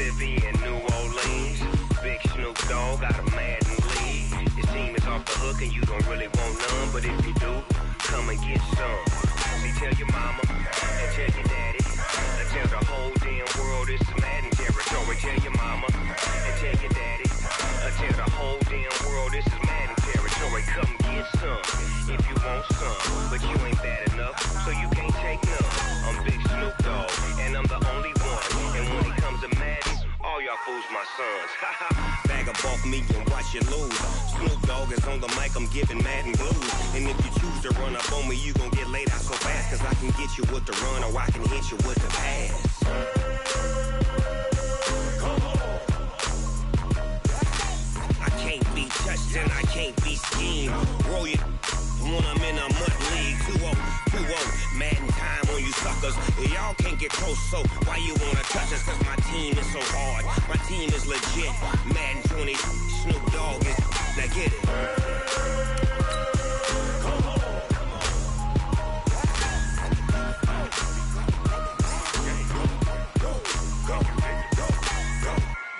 Mississippi and New Orleans. Big Snoop Dogg got a Madden league. Your team is off the hook and you don't really want none, but if you do, come and get some. See, tell your mama and tell your daddy, and tell the whole damn world this is Madden territory. Tell your mama and tell your daddy, and tell the whole damn world this is Madden territory. Come get some if you want some, but you ain't bad enough, so you can't take none. I'm Big Snoop Dogg, and I'm the only one. And when it comes to Madden, all y'all fools my sons. Bag a bulk me and watch you lose. Snoop Dogg is on the mic, I'm giving Madden blues. And if you choose to run up on me, you gon' get laid out so fast. Cause I can get you with the run or I can hit you with the pass. I can't be touched and I can't be schemed. Roll you when I'm in a mud league. 2-0, 2-0, Madden time on you suckers. Y'all can't get close, so why you wanna touch us? Cause my team is so hard, my team is legit. Madden 20, Snoop Dogg is, now get it.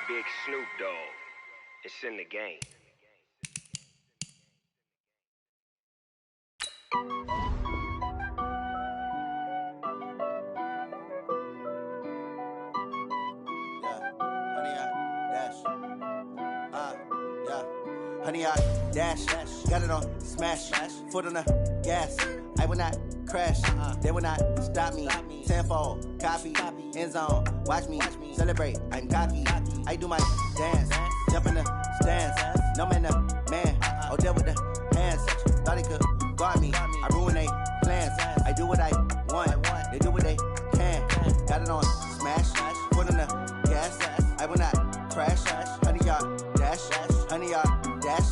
Big Snoop Dogg, it's in the game. Honey, I dash, got it on smash, foot on the gas. I will not crash, they will not stop me. Tenfold, copy, end zone, watch me celebrate. I'm cocky, I do my dance, jump in the stands. No man, the man, oh, deal with the hands. Thought he could guard me, I ruin they plans. I do what I want, they do what they can. Got it on smash, foot on the gas. I will not crash, honey, y'all dash, honey, y'all dash,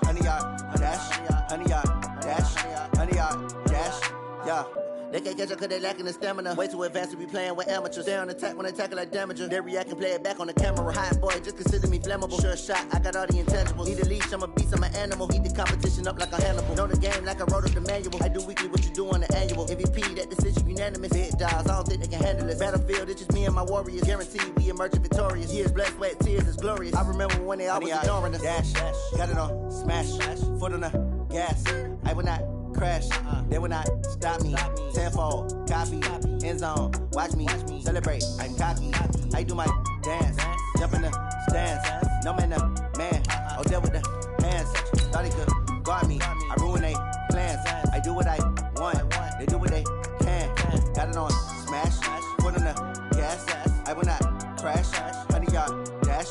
honey, y'all dash, honey, y'all dash, honey, y'all dash, yeah. They can't catch up cause they lacking the stamina. Way too advanced to be playing with amateurs. Stay on attack when they tackle like damager. They react and play it back on the camera. Hot boy, just consider me flammable. Sure shot, I got all the intangibles. Need a leash, I'm a beast, I'm an animal. Heat the competition up like a Hannibal. Know the game like I wrote up the manual. I do weekly what you do on the annual. MVP, that decision unanimous. Big dogs, I don't think they can handle it. Battlefield, it's just me and my warriors. Guaranteed we emerging victorious. Years, blood, sweat, tears, it's glorious. I remember when they always ignoring us. Dash, got it on smash, foot on the gas. I will not crash, they will not stop me. Tenfold, copy, end zone, watch me celebrate. I'm cocky, I do my dance, jump in the stands. No man, the man, oh, deal with the hands. Thought he could guard me, I ruin they plans. I do what I want, they do what they can. Got it on smash, foot on the gas. I will not crash, honey, y'all dash,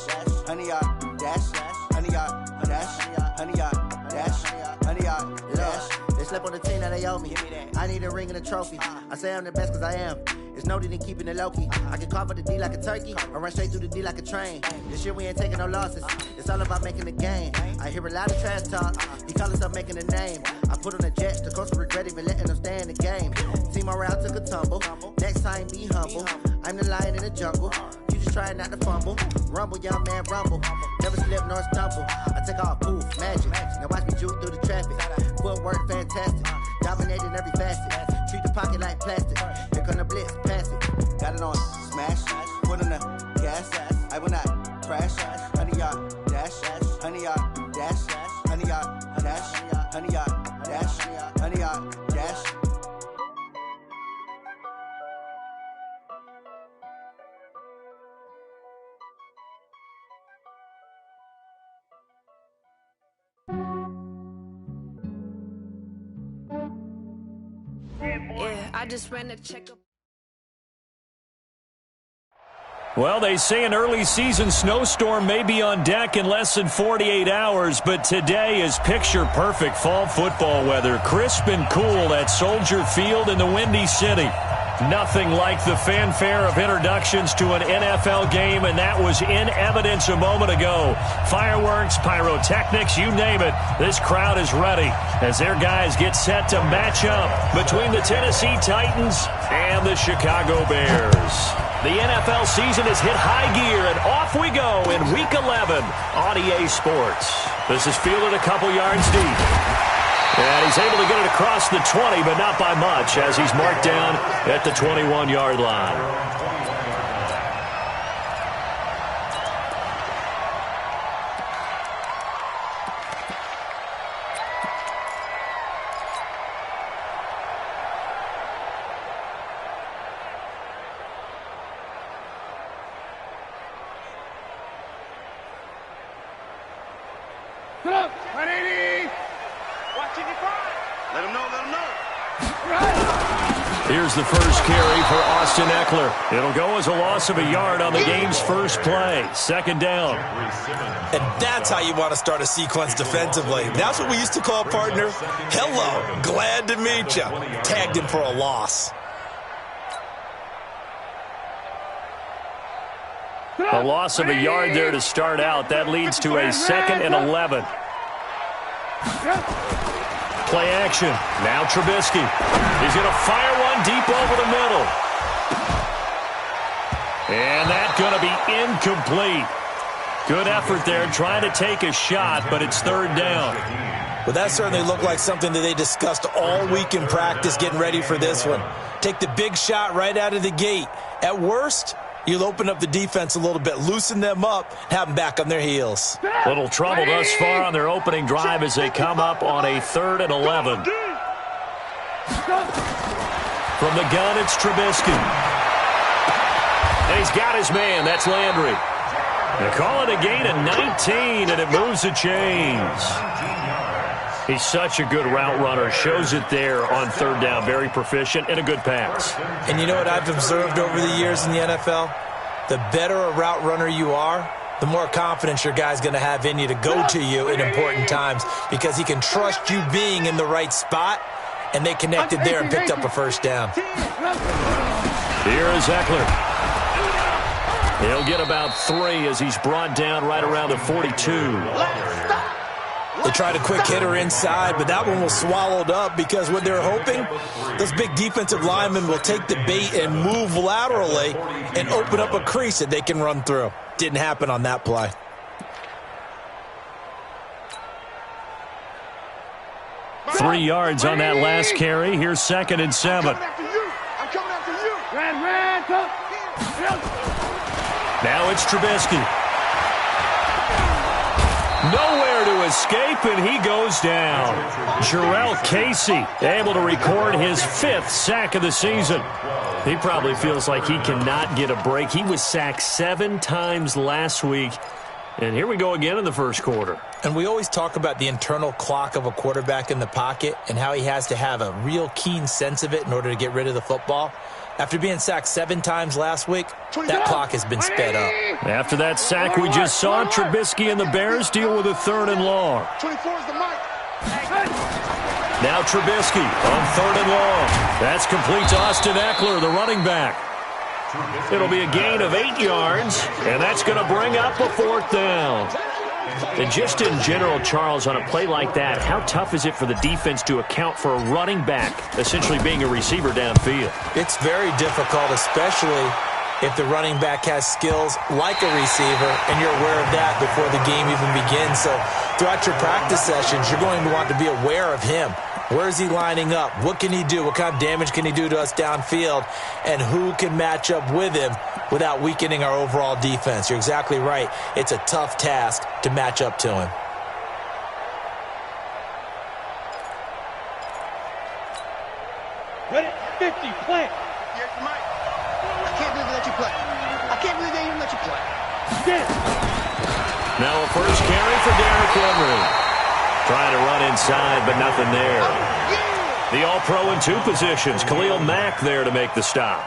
honey, y'all dash, honey, y'all dash, honey, y'all dash, honey, y'all dash. They slept on the team that they owe me. I need a ring and a trophy. I say I'm the best cause I am. It's no need in keeping it low key. I can carve up the D like a turkey, or run straight through the D like a train. This year we ain't taking no losses. It's all about making the game. I hear a lot of trash talk. He call himself making a name. I put on the Jets. The coach will regret even letting them stay in the game. Team morale took a tumble. Next time be humble. I'm the lion in the jungle. You just try not to fumble. Rumble, young man, rumble. Never slip nor stumble. I take off, poof, magic. Now watch me juke through the traffic. Footwork fantastic. Dominating every facet. Treat the pocket like plastic. Here come the blitz, pass it. Got it on smash, foot on the gas. I will not crash. Honey, y'all dash, honey, y'all dash, honey, y'all dash, honey, y'all dash, honey, y'all dash. Yeah, I just ran a checkup. Well, they say an early season snowstorm may be on deck in less than 48 hours, but today is picture-perfect fall football weather. Crisp and cool at Soldier Field in the Windy City. Nothing like the fanfare of introductions to an NFL game, and that was in evidence a moment ago. Fireworks, pyrotechnics, you name it. This crowd is ready as their guys get set to match up between the Tennessee Titans and the Chicago Bears. The NFL season has hit high gear, and off we go in Week 11 on EA Sports. This is fielded a couple yards deep. And he's able to get it across the 20, but not by much, as he's marked down at the 21-yard line. Let him know, let him know. Here's the first carry for Austin Eckler. It'll go as a loss of a yard on the game's first play. Second down. And that's how you want to start a sequence defensively. That's what we used to call, partner, hello, glad to meet you. Tagged him for a loss. A loss of a yard there to start out. That leads to a 2nd and 11. Play action. Now Trubisky. He's going to fire one deep over the middle. And that's going to be incomplete. Good effort there trying to take a shot, but it's third down. Well, that certainly looked like something that they discussed all week in practice getting ready for this one. Take the big shot right out of the gate. At worst, you'll open up the defense a little bit, loosen them up, have them back on their heels. Little trouble thus far on their opening drive as they come up on a 3rd and 11. From the gun, it's Trubisky. And he's got his man. That's Landry. They call it a gain of 19, and it moves the chains. He's such a good route runner. Shows it there on 3rd down. Very proficient and a good pass. And you know what I've observed over the years in the NFL? The better a route runner you are, the more confidence your guy's going to have in you to go to you in important times because he can trust you being in the right spot, and they connected there and picked up a first down. Here is Eckler. He'll get about 3 as he's brought down right around the 42. They tried a quick hitter inside, but that one was swallowed up because what they're hoping, those big defensive linemen will take the bait and move laterally and open up a crease that they can run through. Didn't happen on that play. Three yards on that last carry. Here's 2nd and 7. I'm coming after you. Now it's Trubisky. Nowhere to escape, and he goes down. Jarrell Casey able to record his 5th sack of the season. He probably feels like he cannot get a break. He was sacked 7 times last week, and here we go again in the first quarter. And we always talk about the internal clock of a quarterback in the pocket and how he has to have a real keen sense of it in order to get rid of the football. After being sacked 7 times last week, that clock has been sped up. After that sack we just saw, Trubisky and the Bears deal with a 3rd and long. 24 is the mic. Now Trubisky on 3rd and long. That's complete to Austin Eckler, the running back. It'll be a gain of 8 yards, and that's going to bring up a 4th down. And just in general, Charles, on a play like that, how tough is it for the defense to account for a running back essentially being a receiver downfield? It's very difficult, especially if the running back has skills like a receiver, and you're aware of that before the game even begins. So throughout your practice sessions, you're going to want to be aware of him. Where is he lining up? What can he do? What kind of damage can he do to us downfield? And who can match up with him without weakening our overall defense? You're exactly right. It's a tough task to match up to him. Ready? 50, plant. Here's the mic. I can't believe they let you play. I can't believe they even let you play. Now a first carry for Derrick Henry. Trying to run inside, but nothing there. The All-Pro in 2 positions. Khalil Mack there to make the stop.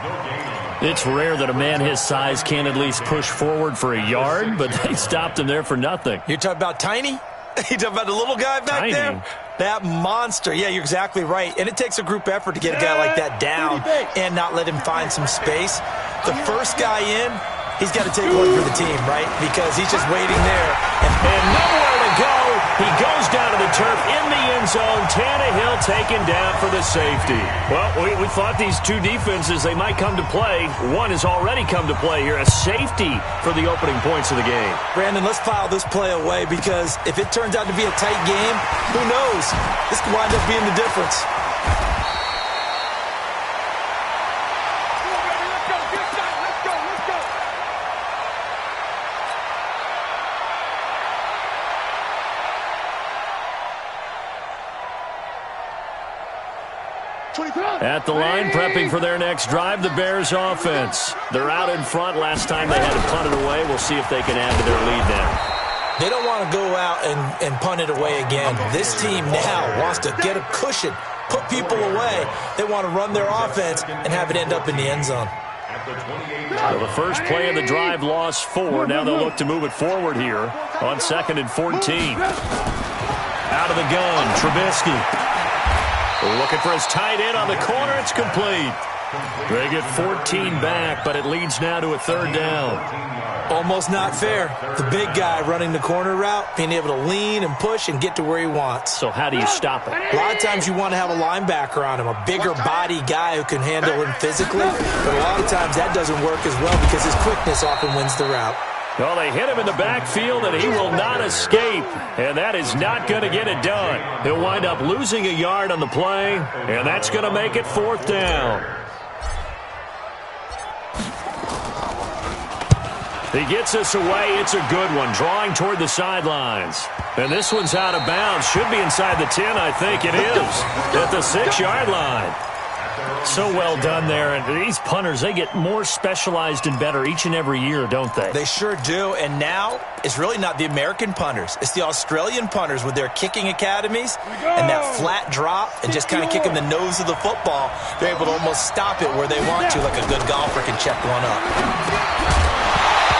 It's rare that a man his size can at least push forward for a yard, but they stopped him there for nothing. You're talking about Tiny? You talking about the little guy back there? That monster. Yeah, you're exactly right. And it takes a group effort to get a guy like that down and not let him find some space. The first guy in, he's got to take one for the team, right? Because he's just waiting there. And nowhere to go. He goes down to the turf in the end zone. Tannehill taken down for the safety. Well, we thought these 2 defenses, they might come to play. One has already come to play here. A safety for the opening points of the game. Brandon, let's file this play away because if it turns out to be a tight game, who knows? This could wind up being the difference. At the line, prepping for their next drive, the Bears offense. They're out in front. Last time they had to punt it away. We'll see if they can add to their lead now. They don't want to go out and punt it away again. This team now wants to get a cushion put people away. They want to run their offense and have it end up in the end zone. So the first play of the drive lost 4. Now they'll look to move it forward here on 2nd and 14. Out of the gun, Trubisky. Looking for his tight end on the corner. It's complete. They get 14 back, but it leads now to a 3rd down. Almost not fair. The big guy running the corner route, being able to lean and push and get to where he wants. So how do you stop it? A lot of times you want to have a linebacker on him, a bigger body guy who can handle him physically, but a lot of times that doesn't work as well because his quickness often wins the route. Well, they hit him in the backfield, and he will not escape, and that is not going to get it done. He'll wind up losing a yard on the play, and that's going to make it 4th down. He gets us away. It's a good one, drawing toward the sidelines. And this one's out of bounds. Should be inside the 10, I think it is, at the 6-yard line. So well done there. And these punters, they get more specialized and better each and every year, don't they? They sure do. And now it's really not the American punters. It's the Australian punters with their kicking academies and that flat drop and just kind of kicking the nose of the football. They're able to almost stop it where they want to, like a good golfer can check one up.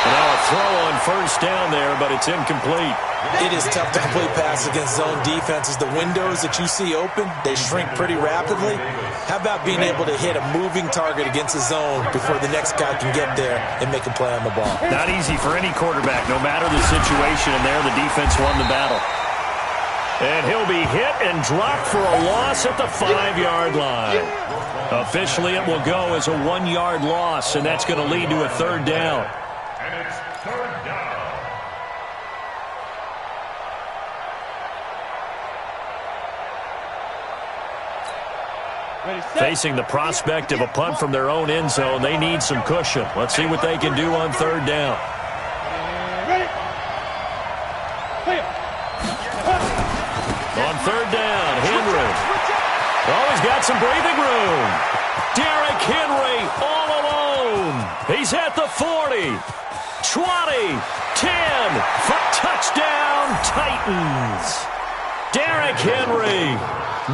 And now a throw on 1st down there, but it's incomplete. It is tough to complete passes against zone defenses. The windows that you see open, they shrink pretty rapidly. How about being able to hit a moving target against a zone before the next guy can get there and make a play on the ball? Not easy for any quarterback, no matter the situation, and there the defense won the battle. And he'll be hit and dropped for a loss at the 5-yard line. Officially, it will go as a 1-yard loss, and that's going to lead to a 3rd down. Facing the prospect of a punt from their own end zone, they need some cushion. Let's see what they can do on 3rd down. On 3rd down, Henry. Oh, he's got some breathing room. Derrick Henry all alone. He's at the 40, 20, 10 for touchdown, Titans. Derrick Henry,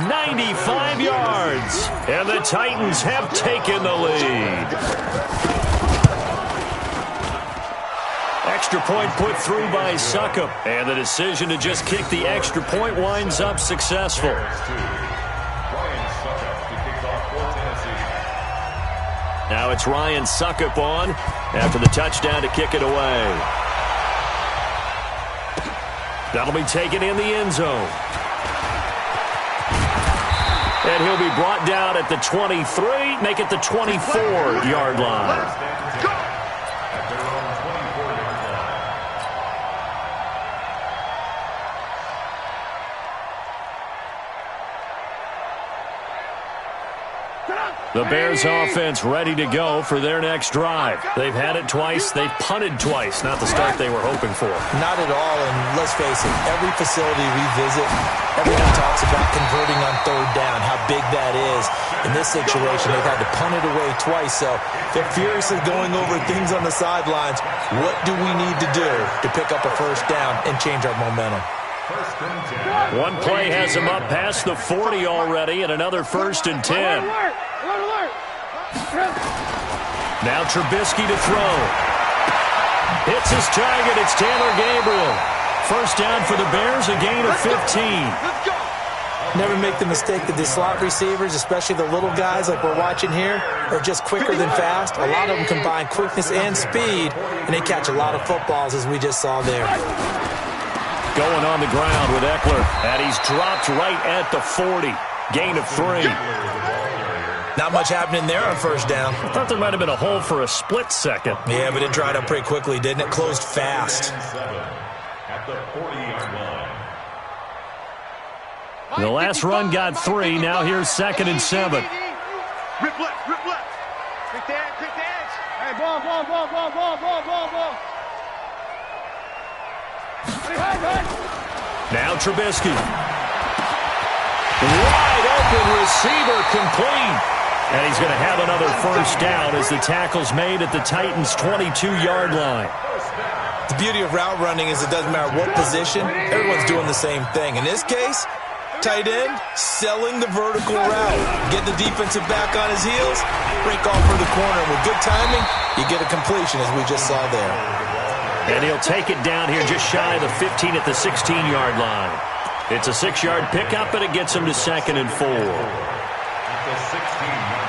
95 yards, and the Titans have taken the lead. Extra point put through by Succop, and the decision to just kick the extra point winds up successful. Now it's Ryan Succop on after the touchdown to kick it away. That'll be taken in the end zone. And he'll be brought down at the 23, make it the 24-yard line. The Bears offense ready to go for their next drive. They've had it twice. They've punted twice. Not the start they were hoping for. Not at all, and let's face it, every facility we visit, everyone talks about converting on 3rd down, how big that is. In this situation, they've had to punt it away twice, so they're furiously going over things on the sidelines. What do we need to do to pick up a 1st down and change our momentum? One play has him up past the 40 already, and another 1st and 10. Now Trubisky to throw. Hits his target. It's Taylor Gabriel. 1st down for the Bears, a gain of 15. Never make the mistake that the slot receivers, especially the little guys like we're watching here, are just quicker than fast. A lot of them combine quickness and speed, and they catch a lot of footballs, as we just saw there. Going on the ground with Eckler, and he's dropped right at the 40. Gain of 3. Not much happening there on 1st down. I thought there might have been a hole for a split second. Yeah, but it dried up pretty quickly, didn't it? Closed fast. The last run got 3. Now here's 2nd and 7. Rip left, rip left. Quick the edge, quick the edge. Hey, ball. Now Trubisky. Wide open receiver complete. And he's going to have another 1st down as the tackle's made at the Titans' 22-yard line. The beauty of route running is it doesn't matter what position, everyone's doing the same thing. In this case, Tight end, selling the vertical route. Get the defensive back on his heels, break off for the corner. With good timing, you get a completion, as we just saw there. And he'll take it down here just shy of the 15 at the 16-yard line. It's a 6-yard pickup, and it gets him to 2nd and 4. At the 16-yard line.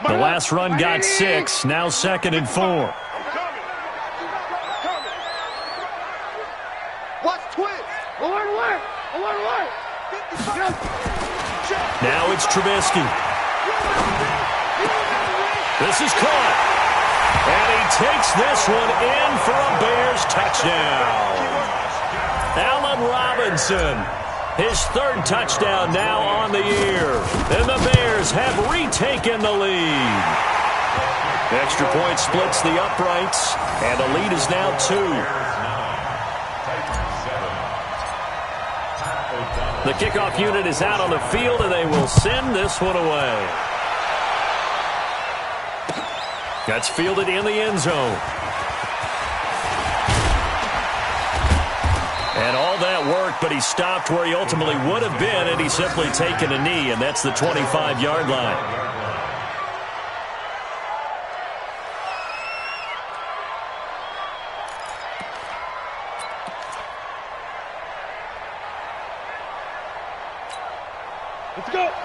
The last run got 6, now 2nd and 4. Watch twist. Alert. Now it's Trubisky. This is caught. And he takes this one in for a Bears touchdown. Allen Robinson, his 3rd touchdown now on the year. And the Bears have retaken the lead. Extra point splits the uprights, and the lead is now 2. The kickoff unit is out on the field, and they will send this one away. That's fielded in the end zone. And all that work, but he stopped where he ultimately would have been, and he's simply taken a knee, and that's the 25-yard line.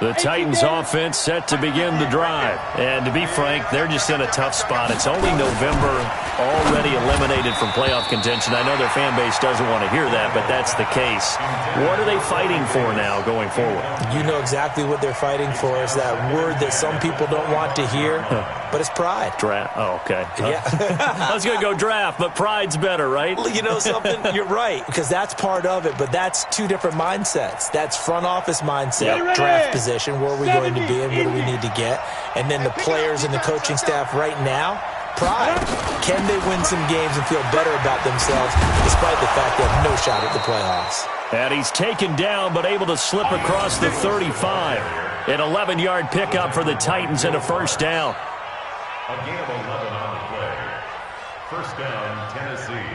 The Titans offense set to begin the drive. And to be frank, they're just in a tough spot. It's only November, already eliminated from playoff contention. I know their fan base doesn't want to hear that, but that's the case. What are they fighting for now going forward? You know exactly what they're fighting for. Is that word that some people don't want to hear, but it's pride. Draft. Oh, okay. Yeah. I was going to go draft, but pride's better, right? You know something? You're right, because that's part of it, but that's 2 different mindsets. That's front office mindset, draft position, where are we going to be and what do we need to get? And then the players and the coaching staff right now, pride. Can they win some games and feel better about themselves despite the fact they have no shot at the playoffs? And he's taken down but able to slip across the 35. An 11-yard pickup for the Titans and a 1st down. A gain of 11 on the play. 1st down, Tennessee.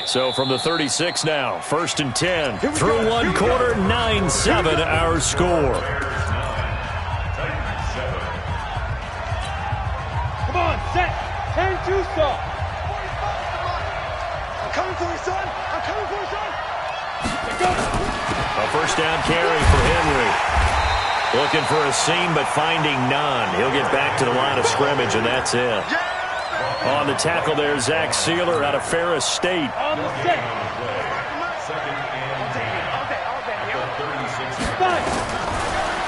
So from the 36 now, 1st and 10. Through 1 quarter, 9-7 our score. Come on, set. 10-2 stop. I'm coming for you, son. I'm coming for you, son. A 1st down carry for Henry. Looking for a seam, but finding none. He'll get back to the line of scrimmage, and that's it. On the tackle there, Zach Sealer out of Ferris State. On the set.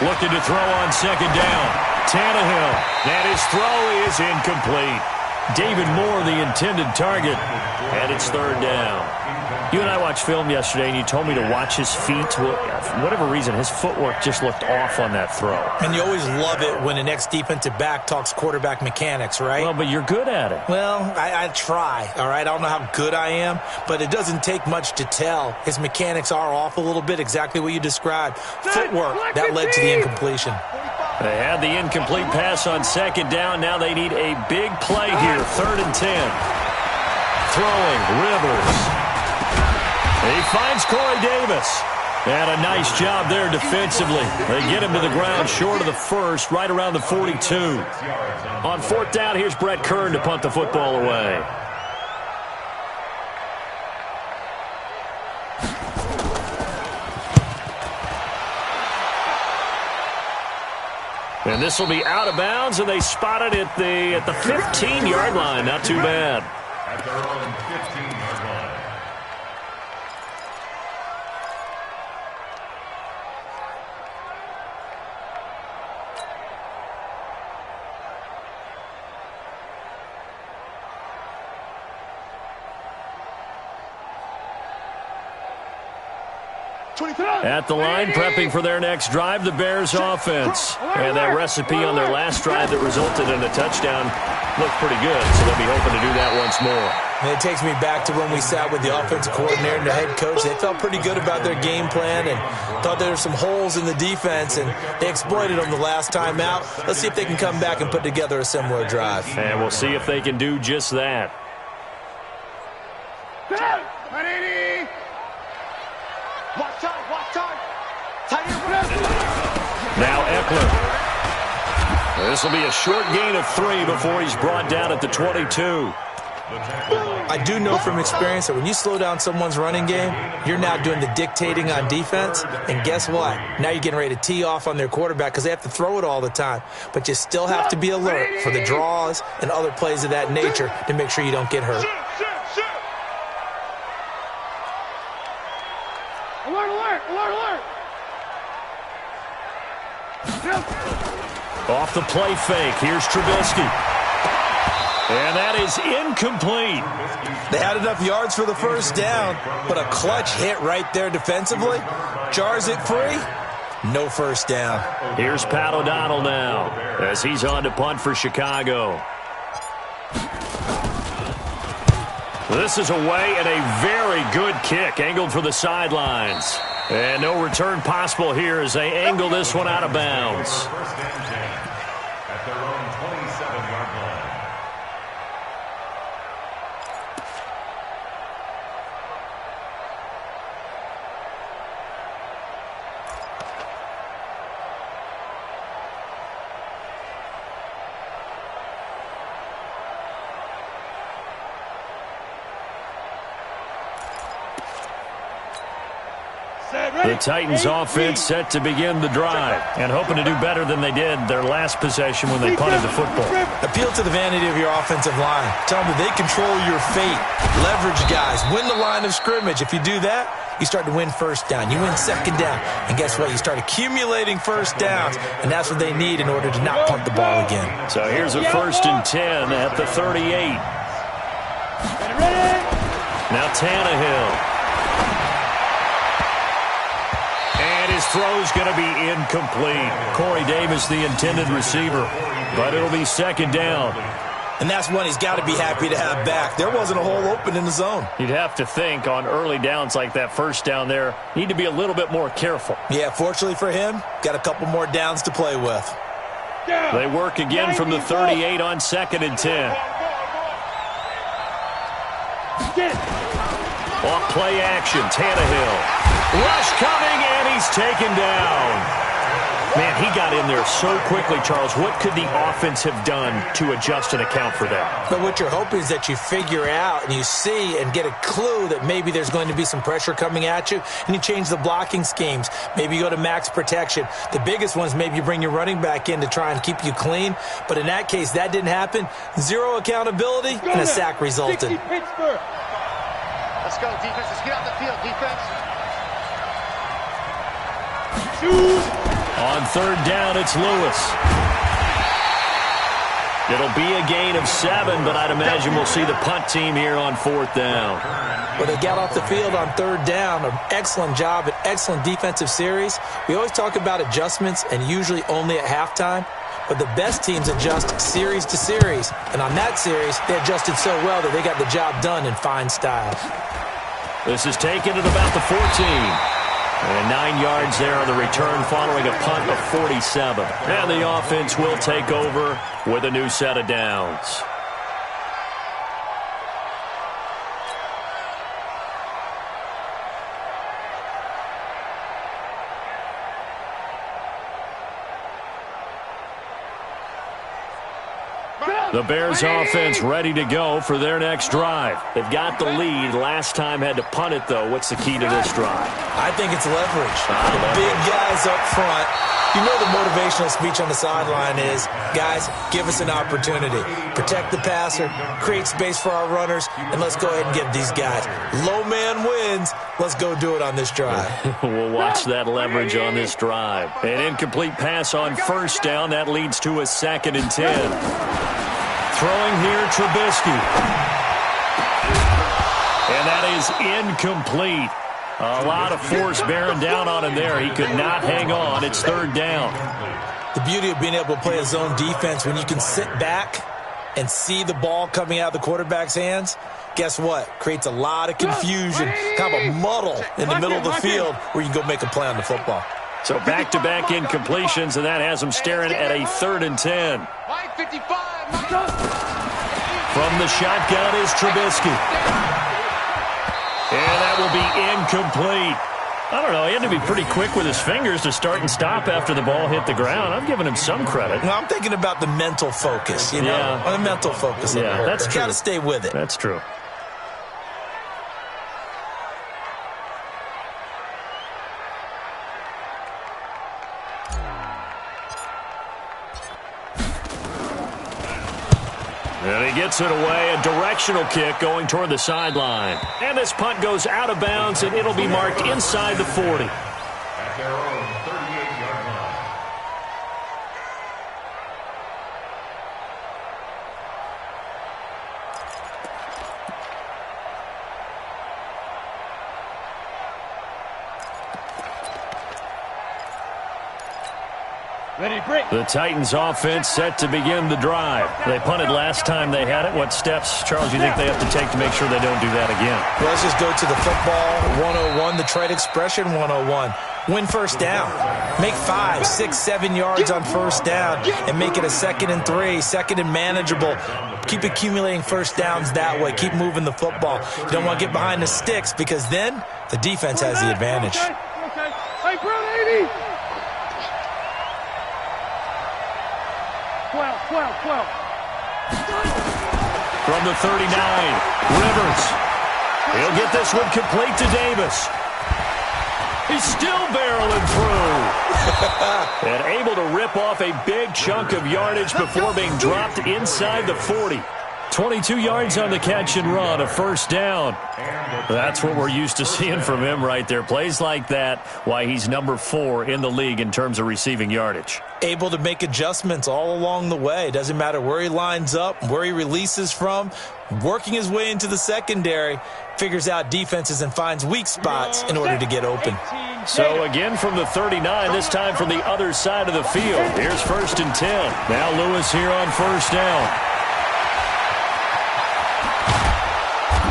Looking to throw on 2nd down. Tannehill. And his throw is incomplete. David Moore, the intended target. And it's 3rd down. You and I watched film yesterday, and you told me to watch his feet. For whatever reason, his footwork just looked off on that throw. And you always love it when an ex-defensive back talks quarterback mechanics, right? Well, but you're good at it. Well, I try, all right? I don't know how good I am, but it doesn't take much to tell. His mechanics are off a little bit, exactly what you described. Footwork, that led to the incompletion. They had the incomplete pass on 2nd down. Now they need a big play here, 3rd and 10. Throwing, Rivers. He finds Corey Davis. And a nice job there defensively. They get him to the ground short of the 1st, right around the 42. On 4th down, here's Brett Kern to punt the football away. And this will be out of bounds, and they spot it at the 15-yard line. Not too bad. At their own 15-yard line. At the line, prepping for their next drive, the Bears offense. And that recipe on their last drive that resulted in a touchdown looked pretty good, so they'll be hoping to do that once more. And it takes me back to when we sat with the offensive coordinator and the head coach. They felt pretty good about their game plan and thought there were some holes in the defense, and they exploited them the last time out. Let's see if they can come back and put together a similar drive. And we'll see if they can do just that. Now Eckler. This will be a short gain of 3 before he's brought down at the 22. I do know from experience that when you slow down someone's running game, you're now doing the dictating on defense. And guess what? Now you're getting ready to tee off on their quarterback because they have to throw it all the time. But you still have to be alert for the draws and other plays of that nature to make sure you don't get hurt. Alert, alert, alert, alert. Off the play fake. Here's Trubisky. And that is incomplete. They had enough yards for the first down, but a clutch hit right there defensively. Jars it free. No first down. Here's Pat O'Donnell now as he's on to punt for Chicago. This is away and a very good kick angled for the sidelines. And no return possible here as they angle this one out of bounds. First and 10 at their own 27-yard line. The Titans offense set to begin the drive and hoping to do better than they did their last possession when they punted the football. Appeal to the vanity of your offensive line. Tell them that they control your fate. Leverage guys. Win the line of scrimmage. If you do that, you start to win first down. You win second down. And guess what? You start accumulating first downs, and that's what they need in order to not punt the ball again. So here's a 1st and 10 at the 38. Now Tannehill. And his throw's going to be incomplete. Corey Davis, the intended receiver. But it'll be second down. And that's one he's got to be happy to have back. There wasn't a hole open in the zone. You'd have to think on early downs like that first down there, need to be a little bit more careful. Yeah, fortunately for him, got a couple more downs to play with. They work again from the 38 on 2nd and 10. Off play action, Tannehill. Rush coming, and he's taken down. Man, he got in there so quickly, Charles. What could the offense have done to adjust and account for that? But what you're hoping is that you figure out and you see and get a clue that maybe there's going to be some pressure coming at you, and you change the blocking schemes. Maybe you go to max protection. The biggest ones, maybe you bring your running back in to try and keep you clean. But in that case, that didn't happen. Zero accountability, and a sack resulted. Let's go, defense. Let's get on the field, defense. On 3rd down, it's Lewis. It'll be a gain of 7, but I'd imagine we'll see the punt team here on 4th down. Well, they got off the field on 3rd down. An excellent job, an excellent defensive series. We always talk about adjustments, and usually only at halftime. But the best teams adjust series to series. And on that series, they adjusted so well that they got the job done in fine style. This is taken at about the 14. And 9 yards there on the return following a punt of 47. And the offense will take over with a new set of downs. The Bears offense ready to go for their next drive. They've got the lead. Last time had to punt it, though. What's the key to this drive? I think it's leverage. The big guys up front. You know the motivational speech on the sideline is, guys, give us an opportunity. Protect the passer, create space for our runners, and let's go ahead and get these guys. Low man wins. Let's go do it on this drive. We'll watch that leverage on this drive. An incomplete pass on 1st down. That leads to a 2nd and 10. Throwing here, Trubisky. And that is incomplete. A lot of force bearing down on him there. He could not hang on. It's third down. The beauty of being able to play a zone defense, when you can sit back and see the ball coming out of the quarterback's hands, guess what? Creates a lot of confusion, kind of a muddle in the middle of the field where you can go make a play on the football. So back-to-back incompletions, and that has him staring at a 3rd and 10. From the shotgun is Trubisky. And that will be incomplete. I don't know. He had to be pretty quick with his fingers to start and stop after the ball hit the ground. I'm giving him some credit. Well, I'm thinking about the mental focus, you know? Yeah. The mental focus. Yeah, that's true. Got to stay with it. That's true. And he gets it away, a directional kick going toward the sideline. And this punt goes out of bounds, and it'll be marked inside the 40. At their own 38-yard line. Ready, break. The Titans offense set to begin the drive. They punted last time they had it. What steps, Charles, do you think they have to take to make sure they don't do that again? Well, let's just go to the football 101, the trade expression 101. Win first down. Make 5, 6, 7 yards on first down and make it a 2nd and 3, 2nd and manageable. Keep accumulating first downs that way. Keep moving the football. You don't want to get behind the sticks because then the defense has the advantage. Okay. Hey, Brown 80. 12. From the 39, Rivers. He'll get this one complete to Davis. He's still barreling through. And able to rip off a big chunk of yardage before being dropped inside the 40. 22 yards on the catch and run, a first down. That's what we're used to seeing from him right there. Plays like that, why he's number 4 in the league in terms of receiving yardage. Able to make adjustments all along the way. Doesn't matter where he lines up, where he releases from, working his way into the secondary, figures out defenses and finds weak spots in order to get open. So again from the 39, this time from the other side of the field. Here's 1st and 10. Now Lewis here on first down.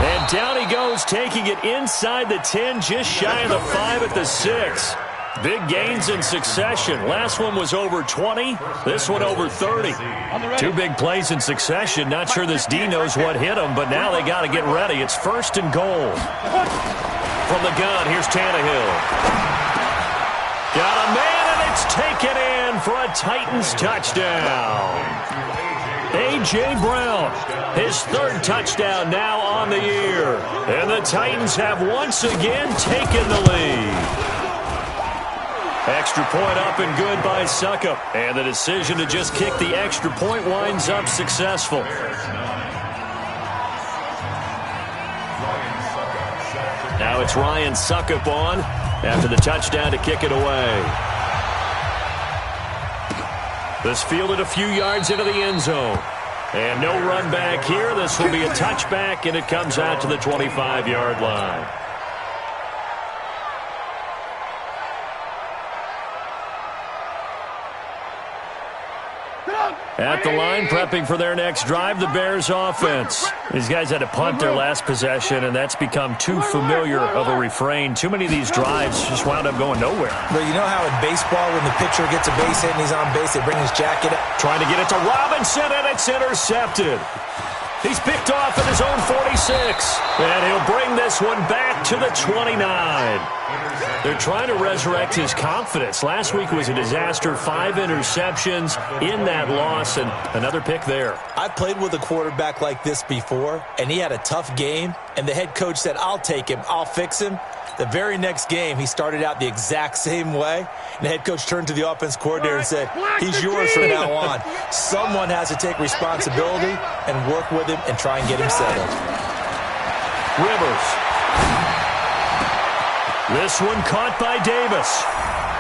And down he goes, taking it inside the 10, just shy of the 5 at the 6. Big gains in succession. Last one was over 20. This one over 30. 2 big plays in succession. Not sure this D knows what hit him, but now they got to get ready. It's 1st and goal. From the gun, here's Tannehill. Got a man, and it's taken in for a Titans touchdown. A.J. Brown, his 3rd touchdown now on the year. And the Titans have once again taken the lead. Extra point up and good by Suckup. And the decision to just kick the extra point winds up successful. Now it's Ryan Suckup on after the touchdown to kick it away. This fielded a few yards into the end zone. And no run back here. This will be a touchback, and it comes out to the 25-yard line. At the line, prepping for their next drive, the Bears offense. These guys had to punt their last possession, and that's become too familiar of a refrain. Too many of these drives just wound up going nowhere. But you know how in baseball, when the pitcher gets a base hit and he's on base, they bring his jacket up? Trying to get it to Robinson, and it's intercepted. He's picked off at his own 46, and he'll bring this one back to the 29. They're trying to resurrect his confidence. Last week was a disaster, 5 interceptions in that loss, and another pick there. I've played with a quarterback like this before, and he had a tough game, and the head coach said, I'll take him, I'll fix him. The very next game, he started out the exact same way, and the head coach turned to the offense coordinator and said, he's yours from now on. Someone has to take responsibility and work with him and try and get him settled. Rivers. This one caught by Davis.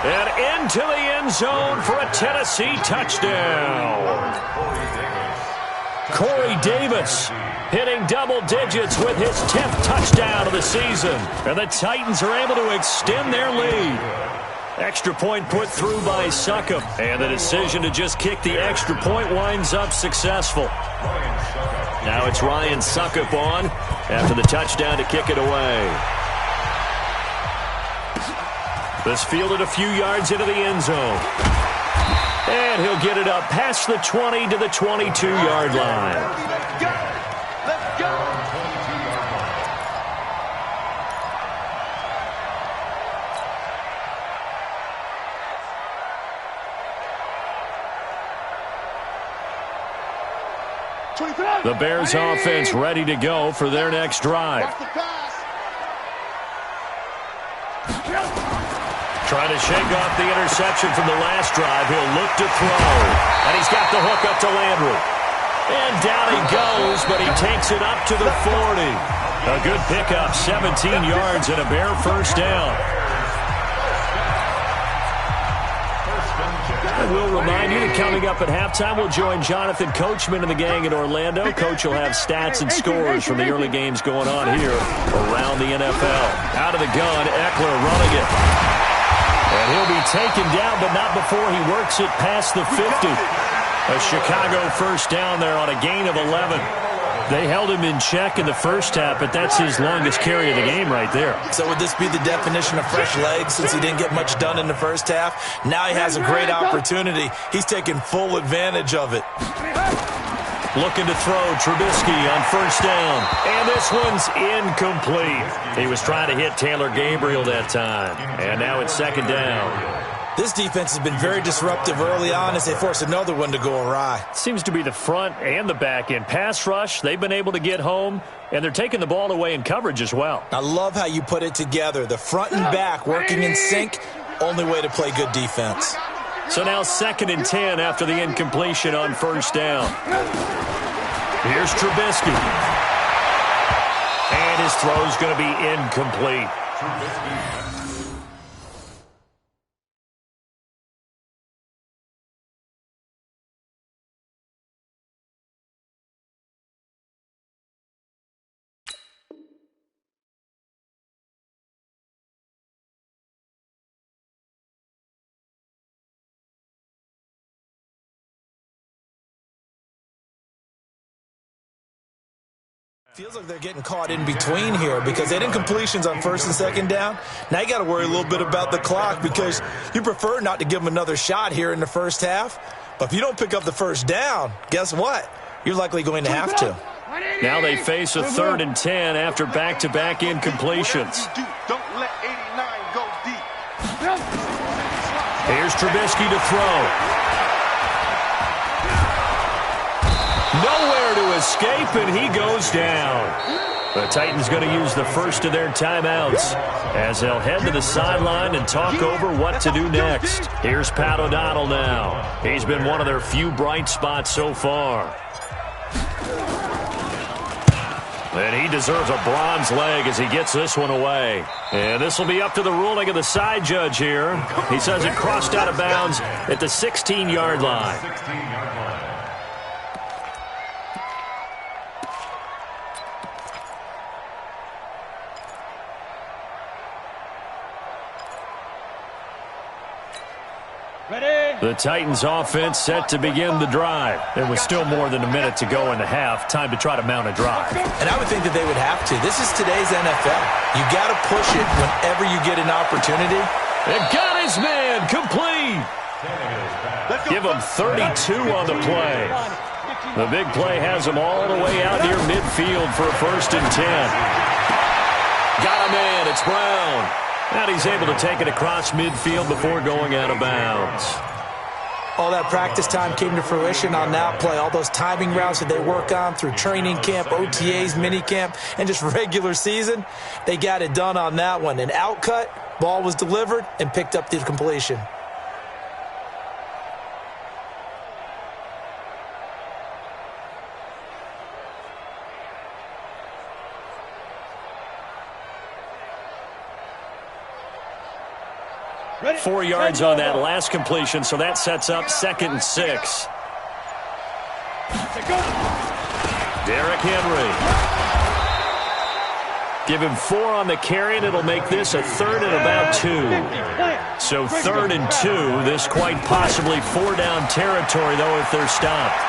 And into the end zone for a Tennessee touchdown. Corey Davis hitting double digits with his 10th touchdown of the season. And the Titans are able to extend their lead. Extra point put through by Succop. And the decision to just kick the extra point winds up successful. Now it's Ryan Succop on after the touchdown to kick it away. This fielded a few yards into the end zone. And he'll get it up past the 20 to the 22-yard line. Let's go! Let's go! The Bears offense ready to go for their next drive. Trying to shake off the interception from the last drive. He'll look to throw. And he's got the hook up to Landry. And down he goes, but he takes it up to the 40. A good pickup, 17 yards and a Bear first down. I will remind you that coming up at halftime, we'll join Jonathan Coachman and the gang in Orlando. Coach will have stats and scores from the early games going on here around the NFL. Out of the gun, Eckler running it. And he'll be taken down, but not before he works it past the 50. A Chicago first down there on a gain of 11. They held him in check in the first half, but that's his longest carry of the game right there. So would this be the definition of fresh legs since he didn't get much done in the first half? Now he has a great opportunity. He's taking full advantage of it. Looking to throw, Trubisky on first down. And this one's incomplete. He was trying to hit Taylor Gabriel that time. And now it's second down. This defense has been very disruptive early on as they force another one to go awry. Seems to be the front and the back end. Pass rush, they've been able to get home, and they're taking the ball away in coverage as well. I love how you put it together. The front and back working in sync, only way to play good defense. So now 2nd and 10 after the incompletion on first down. Here's Trubisky. And his throw's going to be incomplete. Feels like they're getting caught in between here because they didn't completions on first and second down. Now you got to worry a little bit about the clock because you prefer not to give them another shot here in the first half. But if you don't pick up the first down, guess what? You're likely going to have to. Now they face a 3rd and 10 after back-to-back incompletions. Don't let 89 go deep. Here's Trubisky to throw. Nowhere to escape, and he goes down. The Titans going to use the first of their timeouts as they'll head to the sideline and talk over what to do next. Here's Pat O'Donnell now. He's been one of their few bright spots so far. And he deserves a bronze leg as he gets this one away. And this will be up to the ruling of the side judge here. He says it crossed out of bounds at the 16-yard line. The Titans offense set to begin the drive. There was still more than a minute to go in the half. Time to try to mount a drive. And I would think that they would have to. This is today's NFL. You got to push it whenever you get an opportunity. And got his man complete. Give him 32 on the play. The big play has him all the way out near midfield for a 1st and 10. Got a man. It's Brown. And he's able to take it across midfield before going out of bounds. All that practice time came to fruition on that play. All those timing routes that they work on through training camp, OTAs, minicamp, and just regular season, they got it done on that one. An outcut, ball was delivered, and picked up the completion. Ready. 4 yards on that last completion, so that sets up 2nd and 6. Derrick Henry. Give him 4 on the carry, and it'll make this a 3rd and about 2. So 3rd and 2. This quite possibly 4-down territory, though, if they're stopped.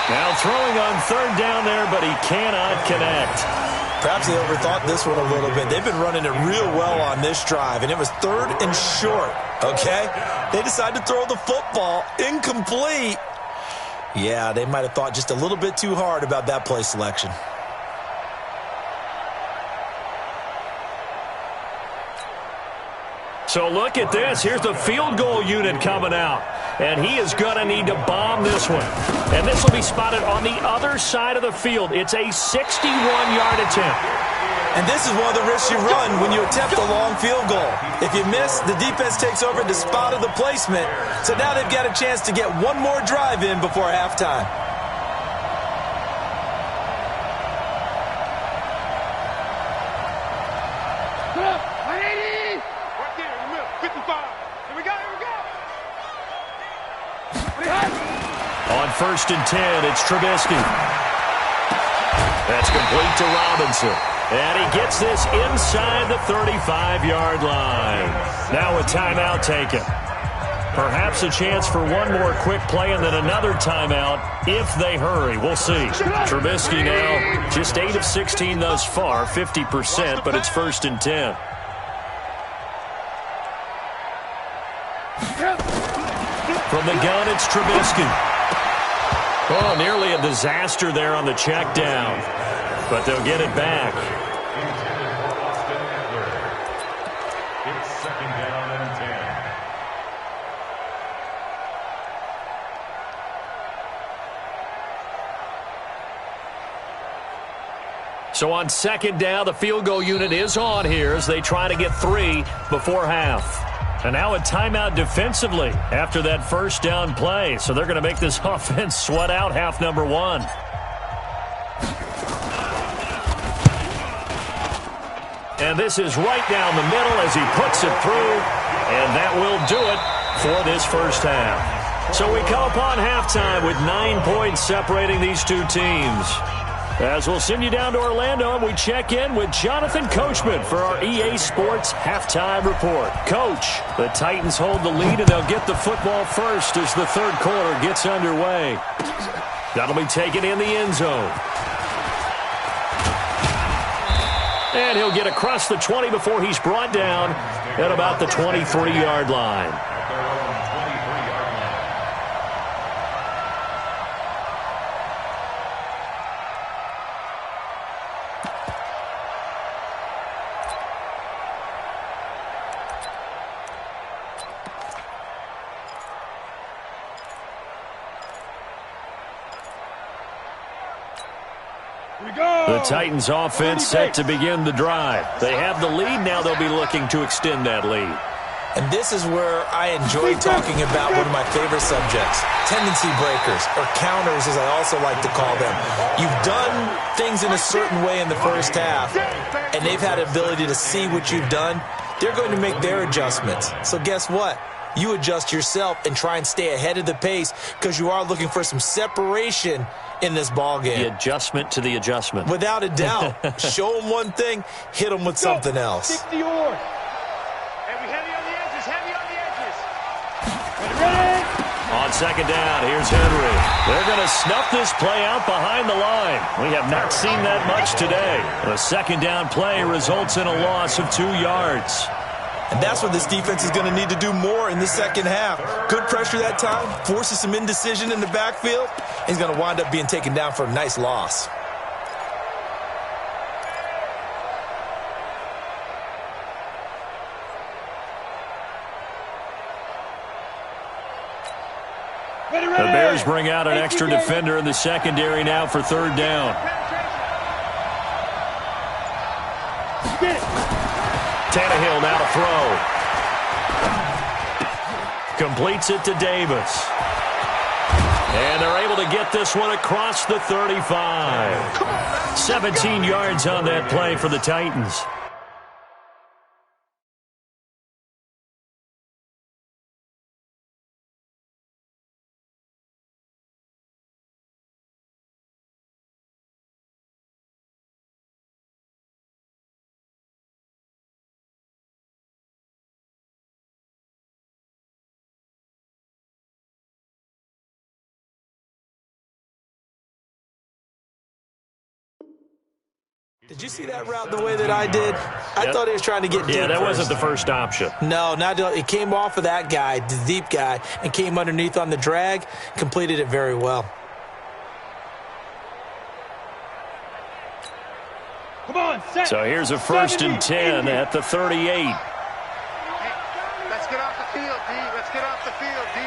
Now throwing on 3rd down there, but he cannot connect. Perhaps they overthought this one a little bit. They've been running it real well on this drive, and it was 3rd and short, okay? They decided to throw the football incomplete. Yeah, they might have thought just a little bit too hard about that play selection. So look at this. Here's the field goal unit coming out. And he is going to need to bomb this one. And this will be spotted on the other side of the field. It's a 61-yard attempt. And this is one of the risks you run when you attempt a long field goal. If you miss, the defense takes over the spot of the placement. So now they've got a chance to get one more drive in before halftime. On 1st and 10, it's Trubisky. That's complete to Robinson. And he gets this inside the 35-yard line. Now a timeout taken. Perhaps a chance for one more quick play and then another timeout if they hurry. We'll see. Trubisky now just 8 of 16 thus far, 50%, but it's 1st and 10. From the gun, it's Trubisky. Oh, nearly a disaster there on the check down. But they'll get it back. It's 2nd down and 10. So on 2nd down, the field goal unit is on here as they try to get 3 before half. And now a timeout defensively after that 1st down play. So they're going to make this offense sweat out half number 1. And this is right down the middle as he puts it through. And that will do it for this 1st half. So we come upon halftime with 9 points separating these two teams. As we'll send you down to Orlando, and we check in with Jonathan Coachman for our EA Sports Halftime Report. Coach, the Titans hold the lead, and they'll get the football first as the 3rd quarter gets underway. That'll be taken in the end zone. And he'll get across the 20 before he's brought down at about the 23-yard line. The Titans offense set to begin the drive. They have the lead. Now they'll be looking to extend that lead. And this is where I enjoy talking about one of my favorite subjects, tendency breakers, or counters as I also like to call them. You've done things in a certain way in the 1st half, and they've had the ability to see what you've done. They're going to make their adjustments. So guess what? You adjust yourself and try and stay ahead of the pace because you are looking for some separation in this ballgame. The adjustment to the adjustment. Without a doubt. Show them one thing, hit them with something else. 60 oars. Heavy on the edges, heavy on the edges. Ready? On 2nd down, here's Henry. They're going to snuff this play out behind the line. We have not seen that much today. The 2nd down play results in a loss of 2 yards. And that's what this defense is going to need to do more in the 2nd half. Good pressure that time, forces some indecision in the backfield. He's going to wind up being taken down for a nice loss. The Bears bring out an extra defender in the secondary now for 3rd down. Tannehill now to throw. Completes it to Davis. And they're able to get this one across the 35. 17 yards on that play for the Titans. Did you see that route the way that I did? I thought he was trying to get deep. Yeah, that first. wasn't the first option. No, it came off of that guy, the deep guy, and came underneath on the drag, completed it very well. Come on, set. So here's a 1st and 10 at the 38. Hey, let's get off the field, D. Let's get off the field, D.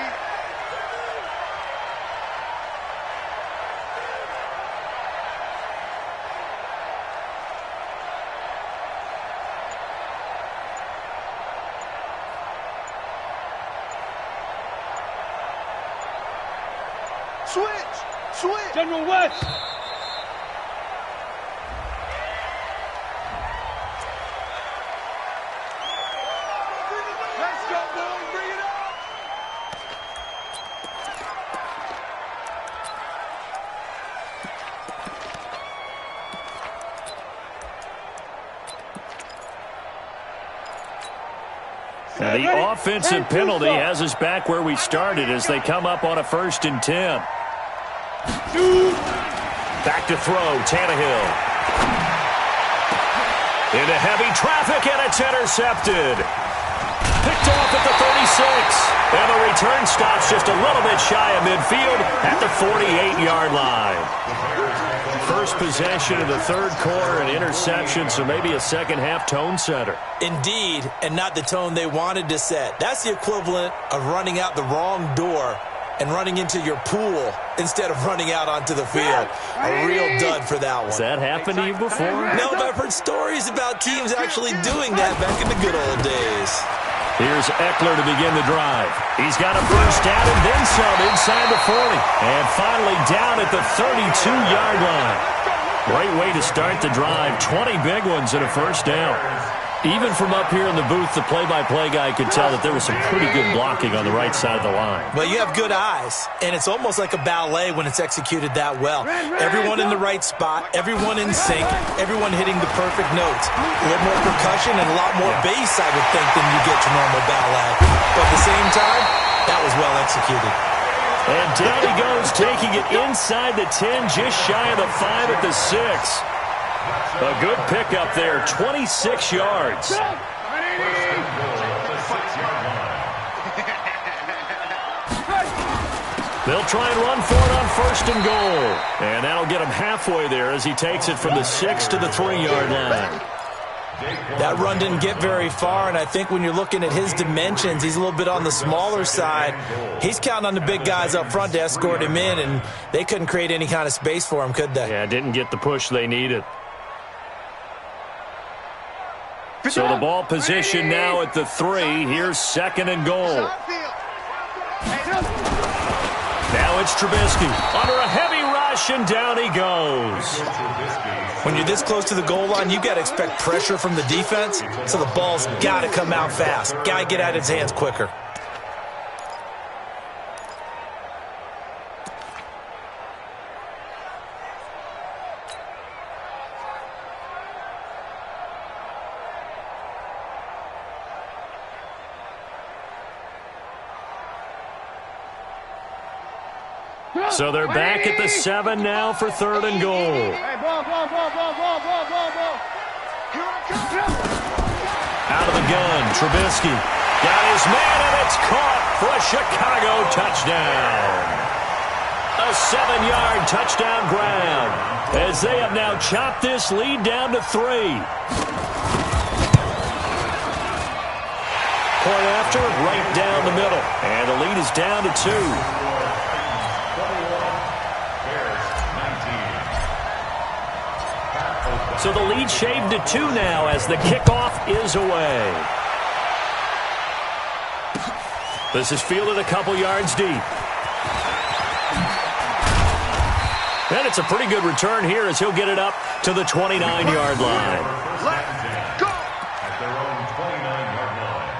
Switch! General West. Let's go, boys! Bring it up! And the offensive penalty has us back where we started as they come up on a 1st and 10. Back to throw, Tannehill. Into heavy traffic, and it's intercepted. Picked off at the 36. And the return stops just a little bit shy of midfield at the 48-yard line. First possession of the 3rd quarter, an interception, so maybe a second-half tone setter. Indeed, and not the tone they wanted to set. That's the equivalent of running out the wrong door and running into your pool instead of running out onto the field. A real dud for that one. Has that happened to you before? No, but I've heard stories about teams actually doing that back in the good old days. Here's Eckler to begin the drive. He's got a first down and then some inside the 40. And finally down at the 32-yard line. Great way to start the drive. 20 big ones and a first down. Even from up here in the booth, the play-by-play guy could tell that there was some pretty good blocking on the right side of the line. Well, you have good eyes, and it's almost like a ballet when it's executed that well. Everyone in the right spot, everyone in sync, everyone hitting the perfect notes. A little more percussion and a lot more bass, I would think, than you get to normal ballet. But at the same time, that was well executed. And down he goes, taking it inside the 10, just shy of the 5 at the 6. A good pickup there, 26 yards. They'll try and run for it on 1st and goal. And that'll get him halfway there as he takes it from the 6 to the 3-yard line. That run didn't get very far, and I think when you're looking at his dimensions, he's a little bit on the smaller side. He's counting on the big guys up front to escort him in, and they couldn't create any kind of space for him, could they? Yeah, didn't get the push they needed. So the ball position now at the 3. Here's 2nd and goal. Now it's Trubisky under a heavy rush, and down he goes. When you're this close to the goal line, you got to expect pressure from the defense, so the ball's got to come out fast. Got to get out of his hands quicker. So they're back at the 7 now for 3rd and goal. Hey, ball. Out of the gun, Trubisky. Got his man, and it's caught for a Chicago touchdown. A 7-yard touchdown grab as they have now chopped this lead down to 3. Point after, right down the middle. And the lead is down to 2. So the lead shaved to 2 now as the kickoff is away. This is fielded a couple yards deep. And it's a pretty good return here as he'll get it up to the 29-yard line. Let's go! At their own 29-yard line.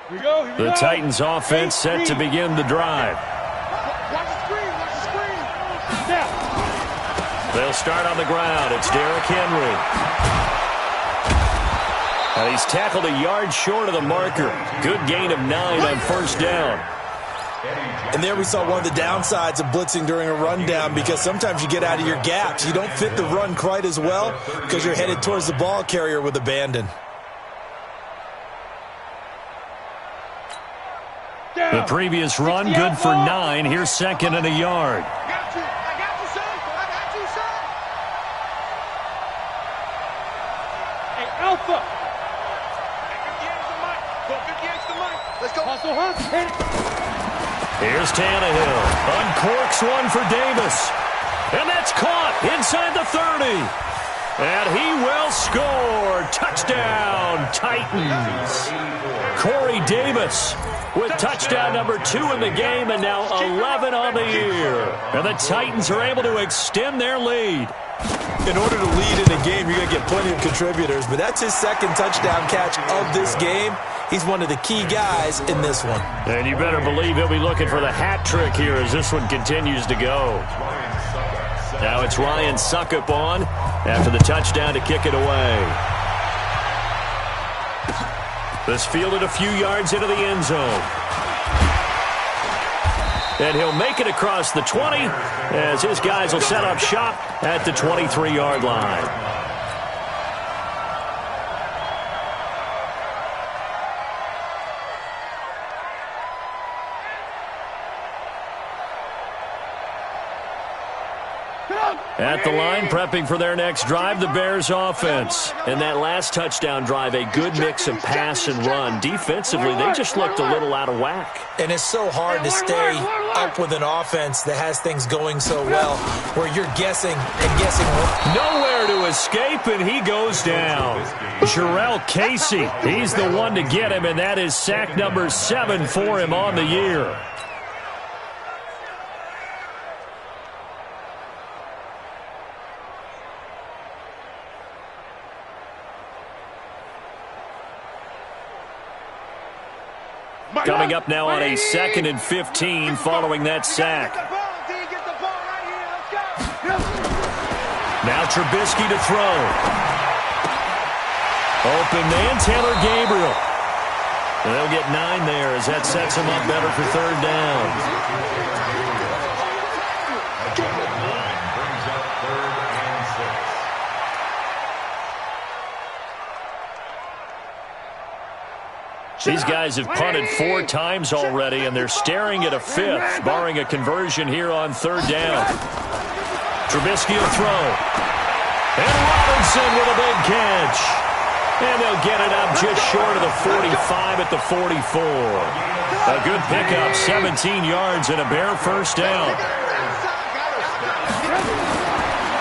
Here we go. The Titans offense set to begin the drive. Watch the screen. Now. They'll start on the ground. It's Derrick Henry. And he's tackled a yard short of the marker. Good gain of 9 on first down. And there we saw one of the downsides of blitzing during a rundown, because sometimes you get out of your gaps. You don't fit the run quite as well because you're headed towards the ball carrier with abandon. The previous run, good for 9. Here's second and a yard. I got you, son. I got you, son. Hey, Alpha. Let's go. Hustle, hustle. Hit it. Here's Tannehill. Uncorks one for Davis. And that's caught inside the 30. And he will score. Touchdown, Titans. Corey Davis with touchdown number 2 in the game, and now 11 on the year. And the Titans are able to extend their lead. In order to lead in a game, you're going to get plenty of contributors, but that's his second touchdown catch of this game. He's one of the key guys in this one. And you better believe he'll be looking for the hat trick here as this one continues to go. Now it's Ryan Suckup on after the touchdown to kick it away. This fielded a few yards into the end zone. And he'll make it across the 20 as his guys will set up shop at the 23-yard line. At the line, prepping for their next drive, the Bears offense. In that last touchdown drive, a good mix of pass and run. Defensively, they just looked a little out of whack. And it's so hard to stay up with an offense that has things going so well, where you're guessing and guessing. Nowhere to escape, and he goes down. Jarrell Casey, he's the one to get him, and that is sack number 7 for him on the year. Coming up now on a 2nd and 15 following that sack. Now Trubisky to throw. Open man, Taylor Gabriel. And they'll get 9 there as that sets him up better for 3rd down. These guys have punted 4 times already, and they're staring at a 5th, barring a conversion here on 3rd down. Trubisky will throw. And Robinson with a big catch. And they'll get it up just short of the 45 at the 44. A good pickup, 17 yards and a bare 1st down.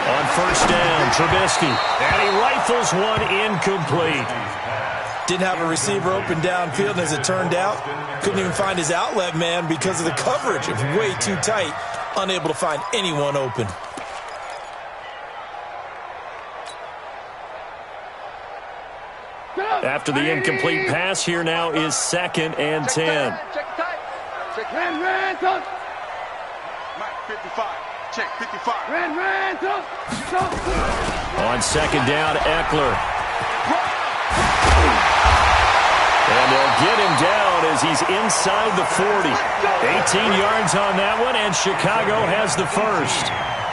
On 1st down, Trubisky. And he rifles one incomplete. Didn't have a receiver open downfield, and as it turned out, couldn't even find his outlet man because of the coverage. It was way too tight, unable to find anyone open. After the incomplete pass, here now is 2nd and 10. Check tight. Check 55. Check 55. On 2nd down, Eckler. And they'll get him down as he's inside the 40. 18 yards on that one, and Chicago has the 1st.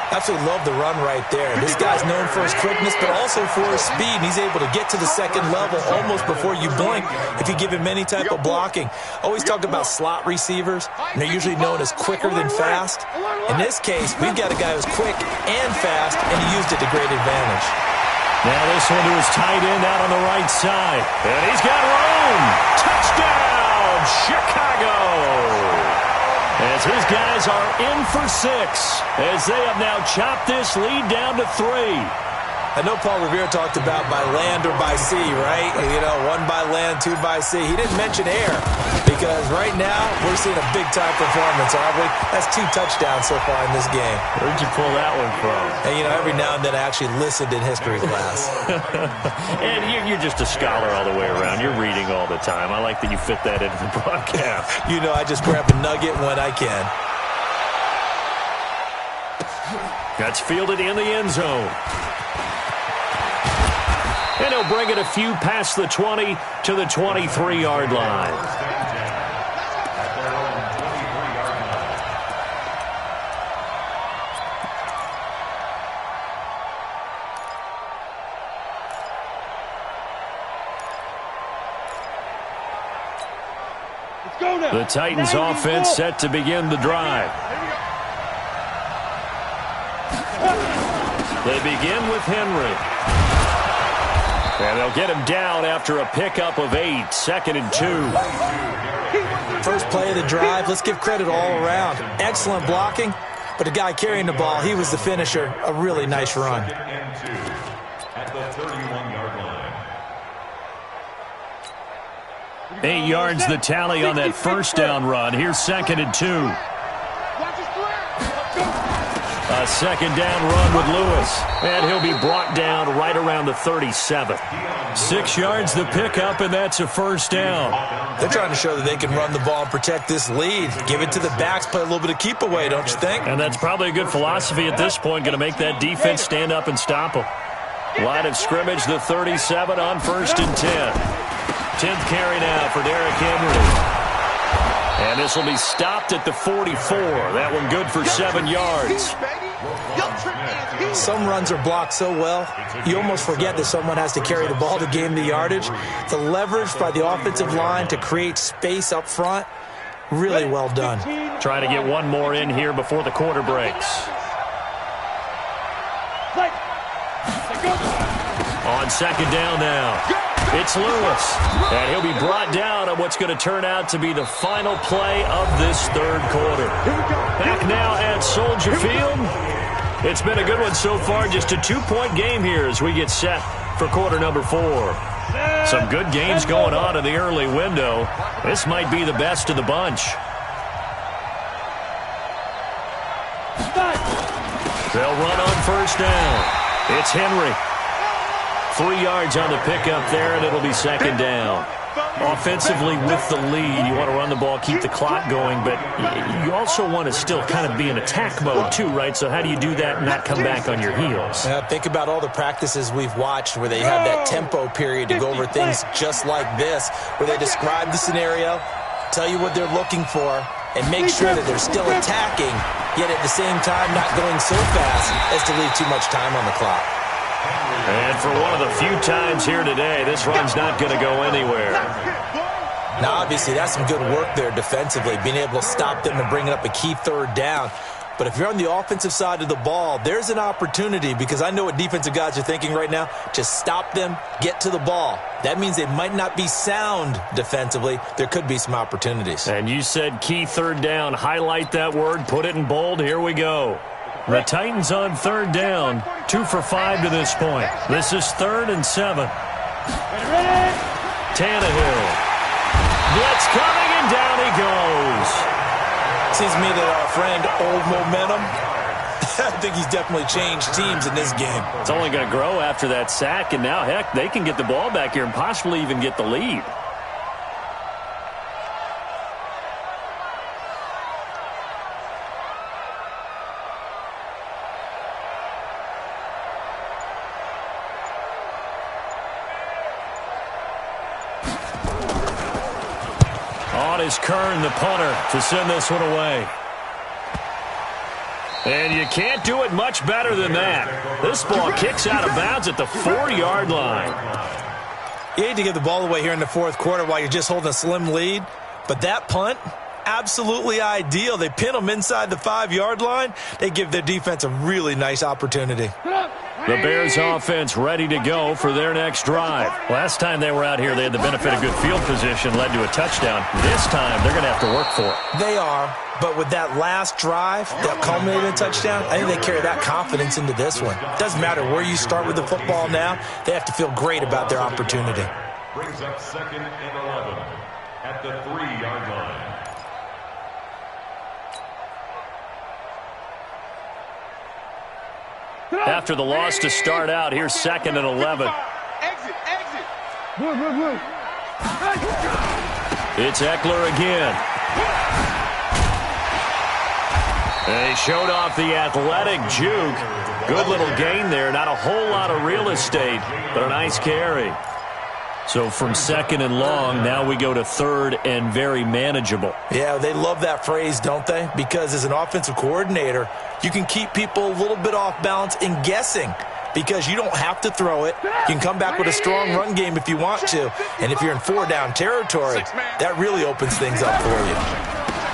Absolutely love the run right there. This guy's known for his quickness, but also for his speed. And he's able to get to the 2nd level almost before you blink if you give him any type of blocking. Always talk about slot receivers, and they're usually known as quicker than fast. In this case, we've got a guy who's quick and fast, and he used it to great advantage. Now this one to his tight end out on the right side. And he's got room. Touchdown, Chicago. As his guys are in for 6, as they have now chopped this lead down to 3. I know Paul Revere talked about by land or by sea, right? You know, 1 by land, 2 by sea. He didn't mention air because right now we're seeing a big-time performance, aren't we? That's 2 touchdowns so far in this game. Where'd you pull that one from? And, you know, every now and then I actually listened in history class. And you're just a scholar all the way around. You're reading all the time. I like that you fit that into the broadcast. You know, I just grab a nugget when I can. That's fielded in the end zone. And And he'll bring it a few past the 20 to the 23-yard line. The Titans offense set to begin the drive. They begin with Henry. And they'll get him down after a pickup of 8, 2nd and 2. First play of the drive, let's give credit all around. Excellent blocking, but the guy carrying the ball, he was the finisher. A really nice run. At the 31-yard line. 8 yards the tally on that first down run. Here's 2nd and 2. A second down run with Lewis. And he'll be brought down right around the 37. 6 yards the pickup, and that's a first down. They're trying to show that they can run the ball and protect this lead. Give it to the backs, play a little bit of keep away, don't you think? And that's probably a good philosophy at this point. Going to make that defense stand up and stop them. Line of scrimmage, the 37 on 1st and 10. 10th carry now for Derrick Henry. And this will be stopped at the 44. That one good for 7 yards. Some runs are blocked so well, you almost forget that someone has to carry the ball to gain the yardage. The leverage by the offensive line to create space up front, really well done. Try to get one more in here before the quarter breaks. On 2nd down now. It's Lewis, and he'll be brought down on what's going to turn out to be the final play of this 3rd quarter. Back now at Soldier Field. It's been a good one so far, just a 2-point game here as we get set for quarter number 4. Some good games going on in the early window. This might be the best of the bunch. They'll run on 1st down. It's Henry. 3 yards on the pickup there, and it'll be 2nd down. Offensively with the lead, you want to run the ball, keep the clock going, but you also want to still kind of be in attack mode too, right? So how do you do that and not come back on your heels? Think about all the practices we've watched where they have that tempo period to go over things just like this, where they describe the scenario, tell you what they're looking for, and make sure that they're still attacking, yet at the same time not going so fast as to leave too much time on the clock. And for one of the few times here today, this run's not going to go anywhere. Now, obviously, that's some good work there defensively, being able to stop them and bringing up a key 3rd down. But if you're on the offensive side of the ball, there's an opportunity, because I know what defensive guys are thinking right now. Just stop them, get to the ball. That means they might not be sound defensively. There could be some opportunities. And you said key 3rd down. Highlight that word, put it in bold. Here we go. The Titans on 3rd down, 2 for 5 to this point. This is 3rd and 7. Tannehill. Blitz coming, and down he goes. Seems to me that our friend Old Momentum, I think he's definitely changed teams in this game. It's only going to grow after that sack, and now, heck, they can get the ball back here and possibly even get the lead. On is Kern, the punter, to send this one away. And you can't do it much better than that. This ball kicks out of bounds at the 4-yard line. You hate to give the ball away here in the 4th quarter while you're just holding a slim lead, but that punt, absolutely ideal. They pin them inside the 5-yard line. They give their defense a really nice opportunity. The Bears offense ready to go for their next drive. Last time they were out here, they had the benefit of good field position, led to a touchdown. This time, they're going to have to work for it. They are, but with that last drive that culminated in a touchdown, I think they carry that confidence into this one. Doesn't matter where you start with the football now, they have to feel great about their opportunity. Brings up 2nd and 11 at the 3-yard line. After the loss to start out, here's 2nd and 11. Exit. It's Eckler again. They showed off the athletic juke. Good little gain there. Not a whole lot of real estate, but a nice carry. So from 2nd and long, now we go to 3rd and very manageable. Yeah, they love that phrase, don't they? Because as an offensive coordinator, you can keep people a little bit off balance and guessing because you don't have to throw it. You can come back with a strong run game if you want to. And if you're in 4-down territory, that really opens things up for you.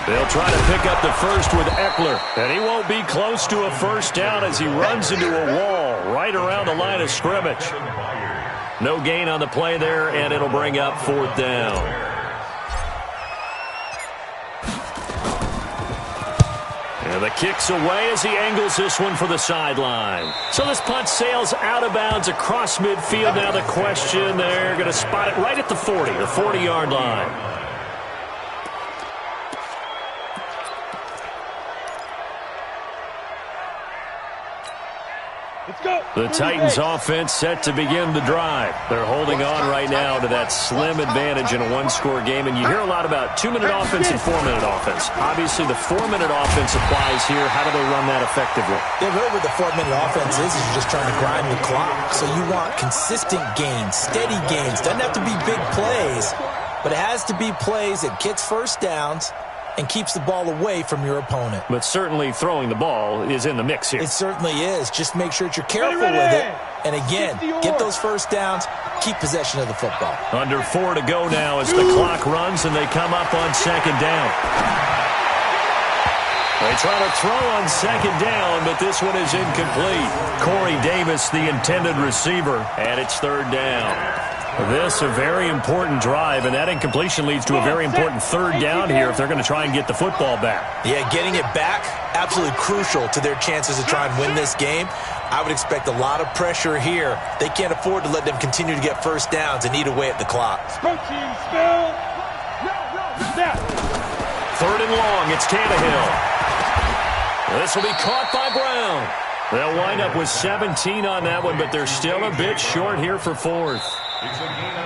They'll try to pick up the first with Eckler, and he won't be close to a first down as he runs into a wall right around the line of scrimmage. No gain on the play there, and it'll bring up 4th down. And the kick's away as he angles this one for the sideline. So this punt sails out of bounds across midfield. Now the question, they're going to spot it right at the 40, the 40-yard line. The Titans offense set to begin the drive. They're holding on right now to that slim advantage in a one-score game. And you hear a lot about 2-minute offense and 4-minute offense. Obviously, the 4-minute offense applies here. How do they run that effectively? Yeah, really what the 4-minute offense is you're just trying to grind the clock. So you want consistent gains, steady gains. Doesn't have to be big plays, but it has to be plays that gets first downs and keeps the ball away from your opponent. But certainly throwing the ball is in the mix here. It certainly is. Just make sure that you're careful with it. And again, get those first downs, keep possession of the football. Under 4 to go now as the clock runs and they come up on 2nd down. They try to throw on 2nd down, but this one is incomplete. Corey Davis, the intended receiver, and it's 3rd down. This a very important drive, and that incompletion leads to a very important 3rd down here if they're going to try and get the football back. Yeah, getting it back, absolutely crucial to their chances to try and win this game. I would expect a lot of pressure here. They can't afford to let them continue to get first downs and eat away at the clock. 3rd and long, it's Tannehill. This will be caught by Brown. They'll wind up with 17 on that one, but they're still a bit short here for 4th.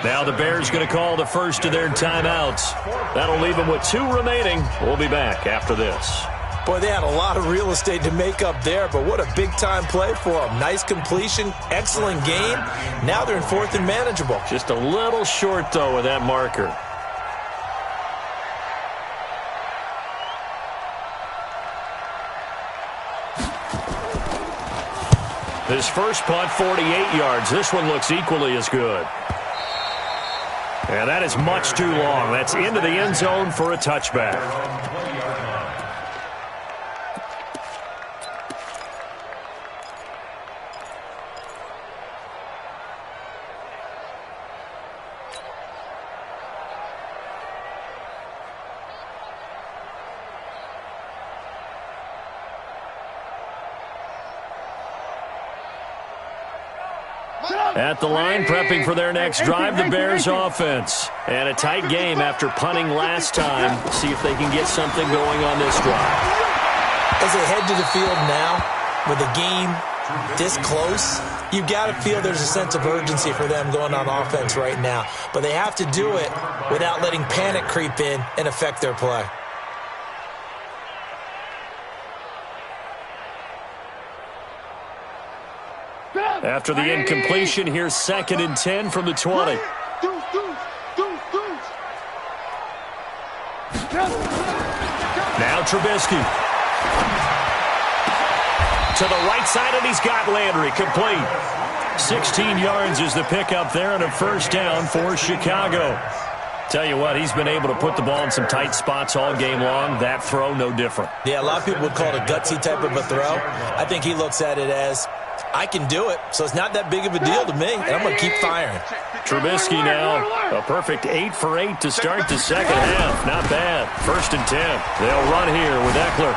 Now the Bears going to call the first of their timeouts. That'll leave them with 2 remaining. We'll be back after this. Boy, they had a lot of real estate to make up there, but what a big-time play for them. Nice completion, excellent game. Now they're in 4th and manageable. Just a little short, though, with that marker. His first punt, 48 yards. This one looks equally as good. And that is much too long. That's into the end zone for a touchback. At the line, prepping for their next drive, the Bears offense. And a tight game after punting last time. See if they can get something going on this drive. As they head to the field now, with the game this close, you've got to feel there's a sense of urgency for them going on offense right now. But they have to do it without letting panic creep in and affect their play. After the incompletion, here's 2nd and 10 from the 20. Now Trubisky. To the right side, and he's got Landry. Complete. 16 yards is the pickup there, and a first down for Chicago. Tell you what, he's been able to put the ball in some tight spots all game long. That throw, no different. Yeah, a lot of people would call it a gutsy type of a throw. I think he looks at it as, I can do it, so it's not that big of a deal to me, and I'm going to keep firing. Trubisky now, a perfect 8 for 8 to start the second half. Not bad. 1st and 10. They'll run here with Eckler.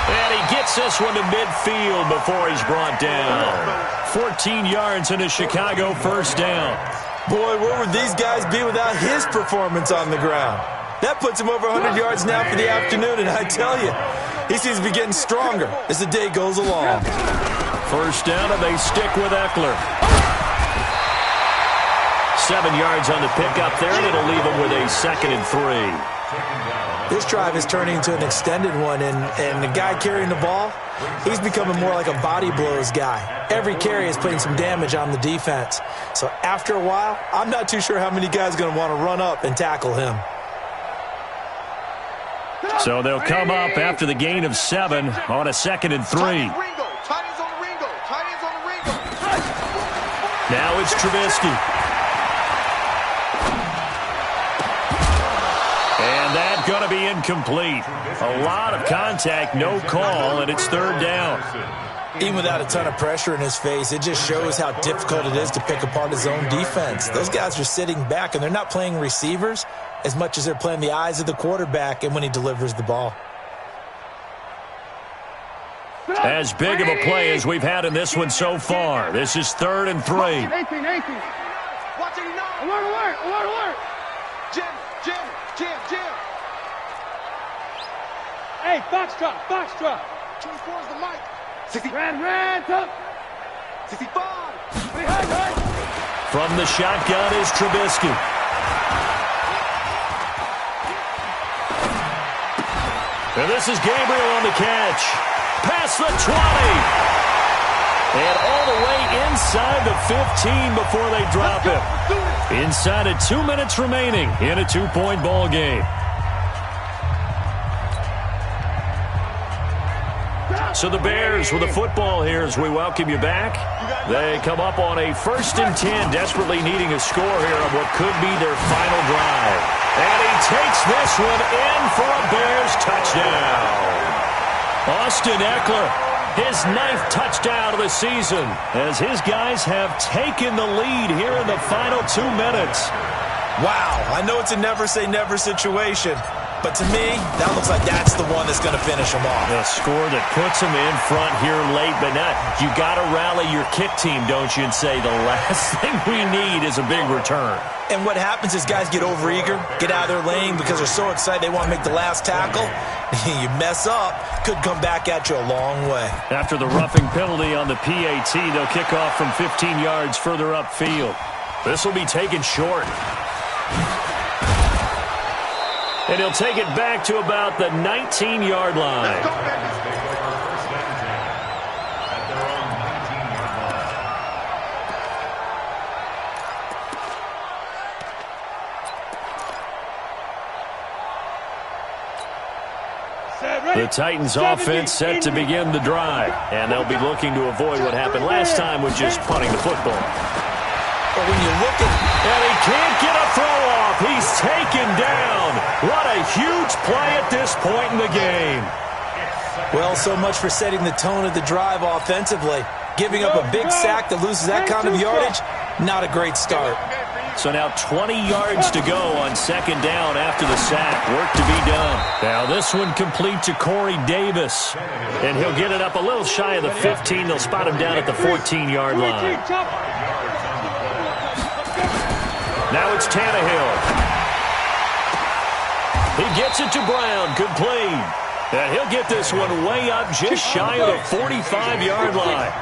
And he gets this one to midfield before he's brought down. 14 yards and a Chicago first down. Boy, where would these guys be without his performance on the ground? That puts him over 100 yards now for the afternoon, and I tell you, he seems to be getting stronger as the day goes along. First down, and they stick with Eckler. 7 yards on the pickup there, and it'll leave them with a 2nd and 3. This drive is turning into an extended one, and the guy carrying the ball, he's becoming more like a body blows guy. Every carry is putting some damage on the defense. So after a while, I'm not too sure how many guys are going to want to run up and tackle him. So they'll come up after the gain of 7 on a 2nd and 3. Now it's Trubisky. And that's going to be incomplete. A lot of contact, no call, and it's 3rd down. Even without a ton of pressure in his face, it just shows how difficult it is to pick apart his own defense. Those guys are sitting back, and they're not playing receivers as much as they're playing the eyes of the quarterback and when he delivers the ball. As big of a play as we've had in this one so far. This is 3rd and 3. 18. Watch it, alert. Jim. Hey, Foxtrot. 24 is the mic. 60. Red, top. 65. From the shotgun is Trubisky. And this is Gabriel on the catch. Past the 20. And all the way inside the 15 before they drop it. Inside of 2 minutes remaining in a 2-point ball game. So the Bears with the football here as we welcome you back. They come up on a 1st and 10, desperately needing a score here on what could be their final drive. And he takes this one in for a Bears touchdown. Austin Eckler, his 9th touchdown of the season, as his guys have taken the lead here in the final 2 minutes. Wow, I know it's a never-say-never situation, but to me, that looks like that's the one that's going to finish them off. A score that puts them in front here late, but not. You got to rally your kick team, don't you, and say the last thing we need is a big return. And what happens is guys get overeager, get out of their lane because they're so excited they want to make the last tackle. You mess up, could come back at you a long way. After the roughing penalty on the PAT, they'll kick off from 15 yards further upfield. This will be taken short. And he'll take it back to about the 19-yard line. The Titans offense set to begin the drive, and they'll be looking to avoid what happened last time, which is punting the football. But when you look at, and he can't get a throw off. He's taken down. What a huge play at this point in the game. Well, so much for setting the tone of the drive offensively. Giving up a big sack that loses that kind of yardage, not a great start. So now 20 yards to go on 2nd down after the sack. Work to be done. Now this one complete to Corey Davis. And he'll get it up a little shy of the 15. They'll spot him down at the 14-yard line. Now it's Tannehill. He gets it to Brown. Complete. And he'll get this one way up just shy of the 45-yard line.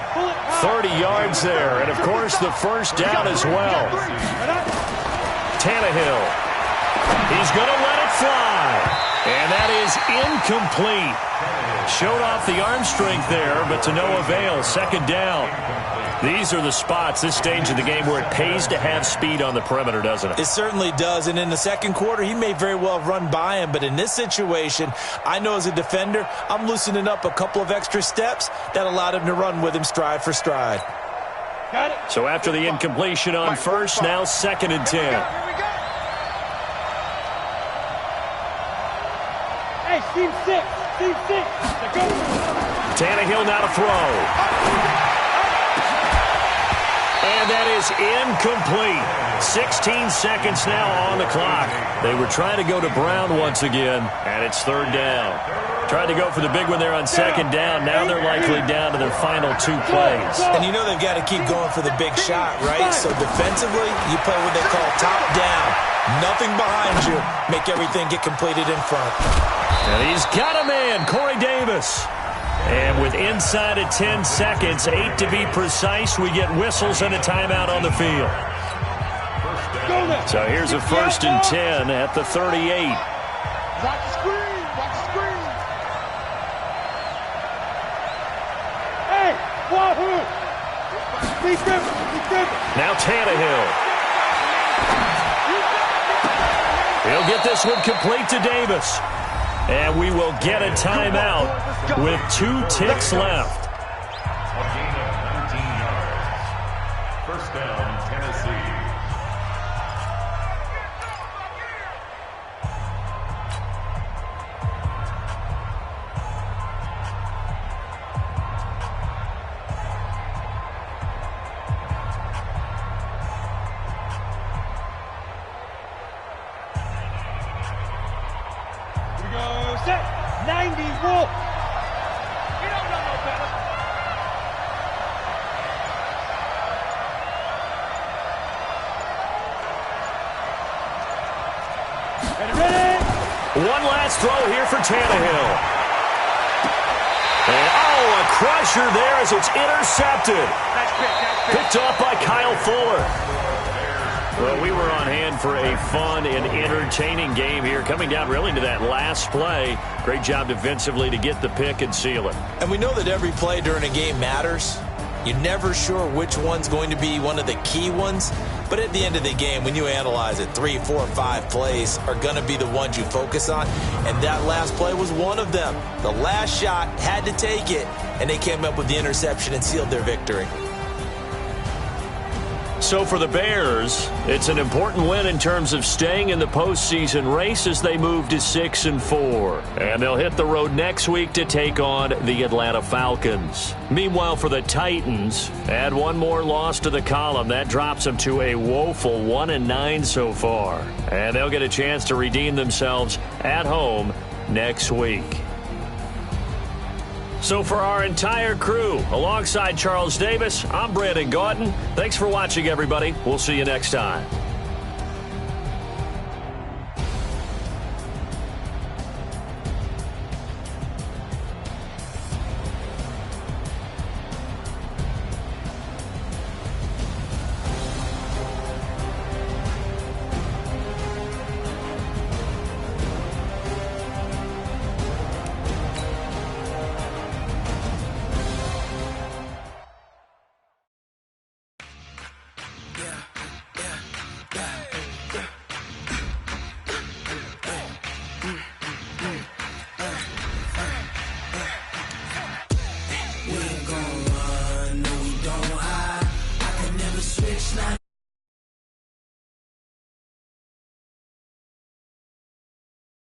30 yards there. And, of course, the 1st down as well. Tannehill. He's going to let it fly. And that is incomplete. Showed off the arm strength there, but to no avail. 2nd down. These are the spots, this stage of the game, where it pays to have speed on the perimeter, doesn't it? It certainly does, and in the 2nd quarter, he may very well run by him, but in this situation, I know as a defender, I'm loosening up a couple of extra steps that allowed him to run with him stride for stride. Got it. So after the incompletion on 1st, now 2nd and 10. Hey, Steve 6. Tannehill now to throw. And that is incomplete. 16 seconds now on the clock. They were trying to go to Brown once again, and it's 3rd down. Tried to go for the big one there on 2nd down. Now they're likely down to their final 2 plays. And you know they've got to keep going for the big shot, right? So defensively, you play what they call top down. Nothing behind you. Make everything get completed in front. And he's got a man, Corey Davis. And with inside of 10 seconds, 8 to be precise, we get whistles and a timeout on the field. So here's a 1st and 10 at the 38. Watch the screen. Watch the screen. Hey, Wahoo! Now Tannehill. He'll get this one complete to Davis. And we will get a timeout with 2 ticks left. A gain of 19 yards. First down, Tennessee. Set. 90 Wolf. You don't know no better. Ready? One last throw here for Tannehill. And a crusher there as it's intercepted. Picked off by Kyle Fuller. Well, we were on hand for a fun and entertaining game here, coming down really to that last play. Great job defensively to get the pick and seal it. And we know that every play during a game matters. You're never sure which one's going to be one of the key ones. But at the end of the game, when you analyze it, 3, 4, 5 plays are going to be the ones you focus on. And that last play was one of them. The last shot had to take it, and they came up with the interception and sealed their victory. So for the Bears, it's an important win in terms of staying in the postseason race as they move to 6-4. And they'll hit the road next week to take on the Atlanta Falcons. Meanwhile, for the Titans, add one more loss to the column. That drops them to a woeful 1-9 so far. And they'll get a chance to redeem themselves at home next week. So for our entire crew, alongside Charles Davis, I'm Brandon Gaudin. Thanks for watching, everybody. We'll see you next time. Yeah.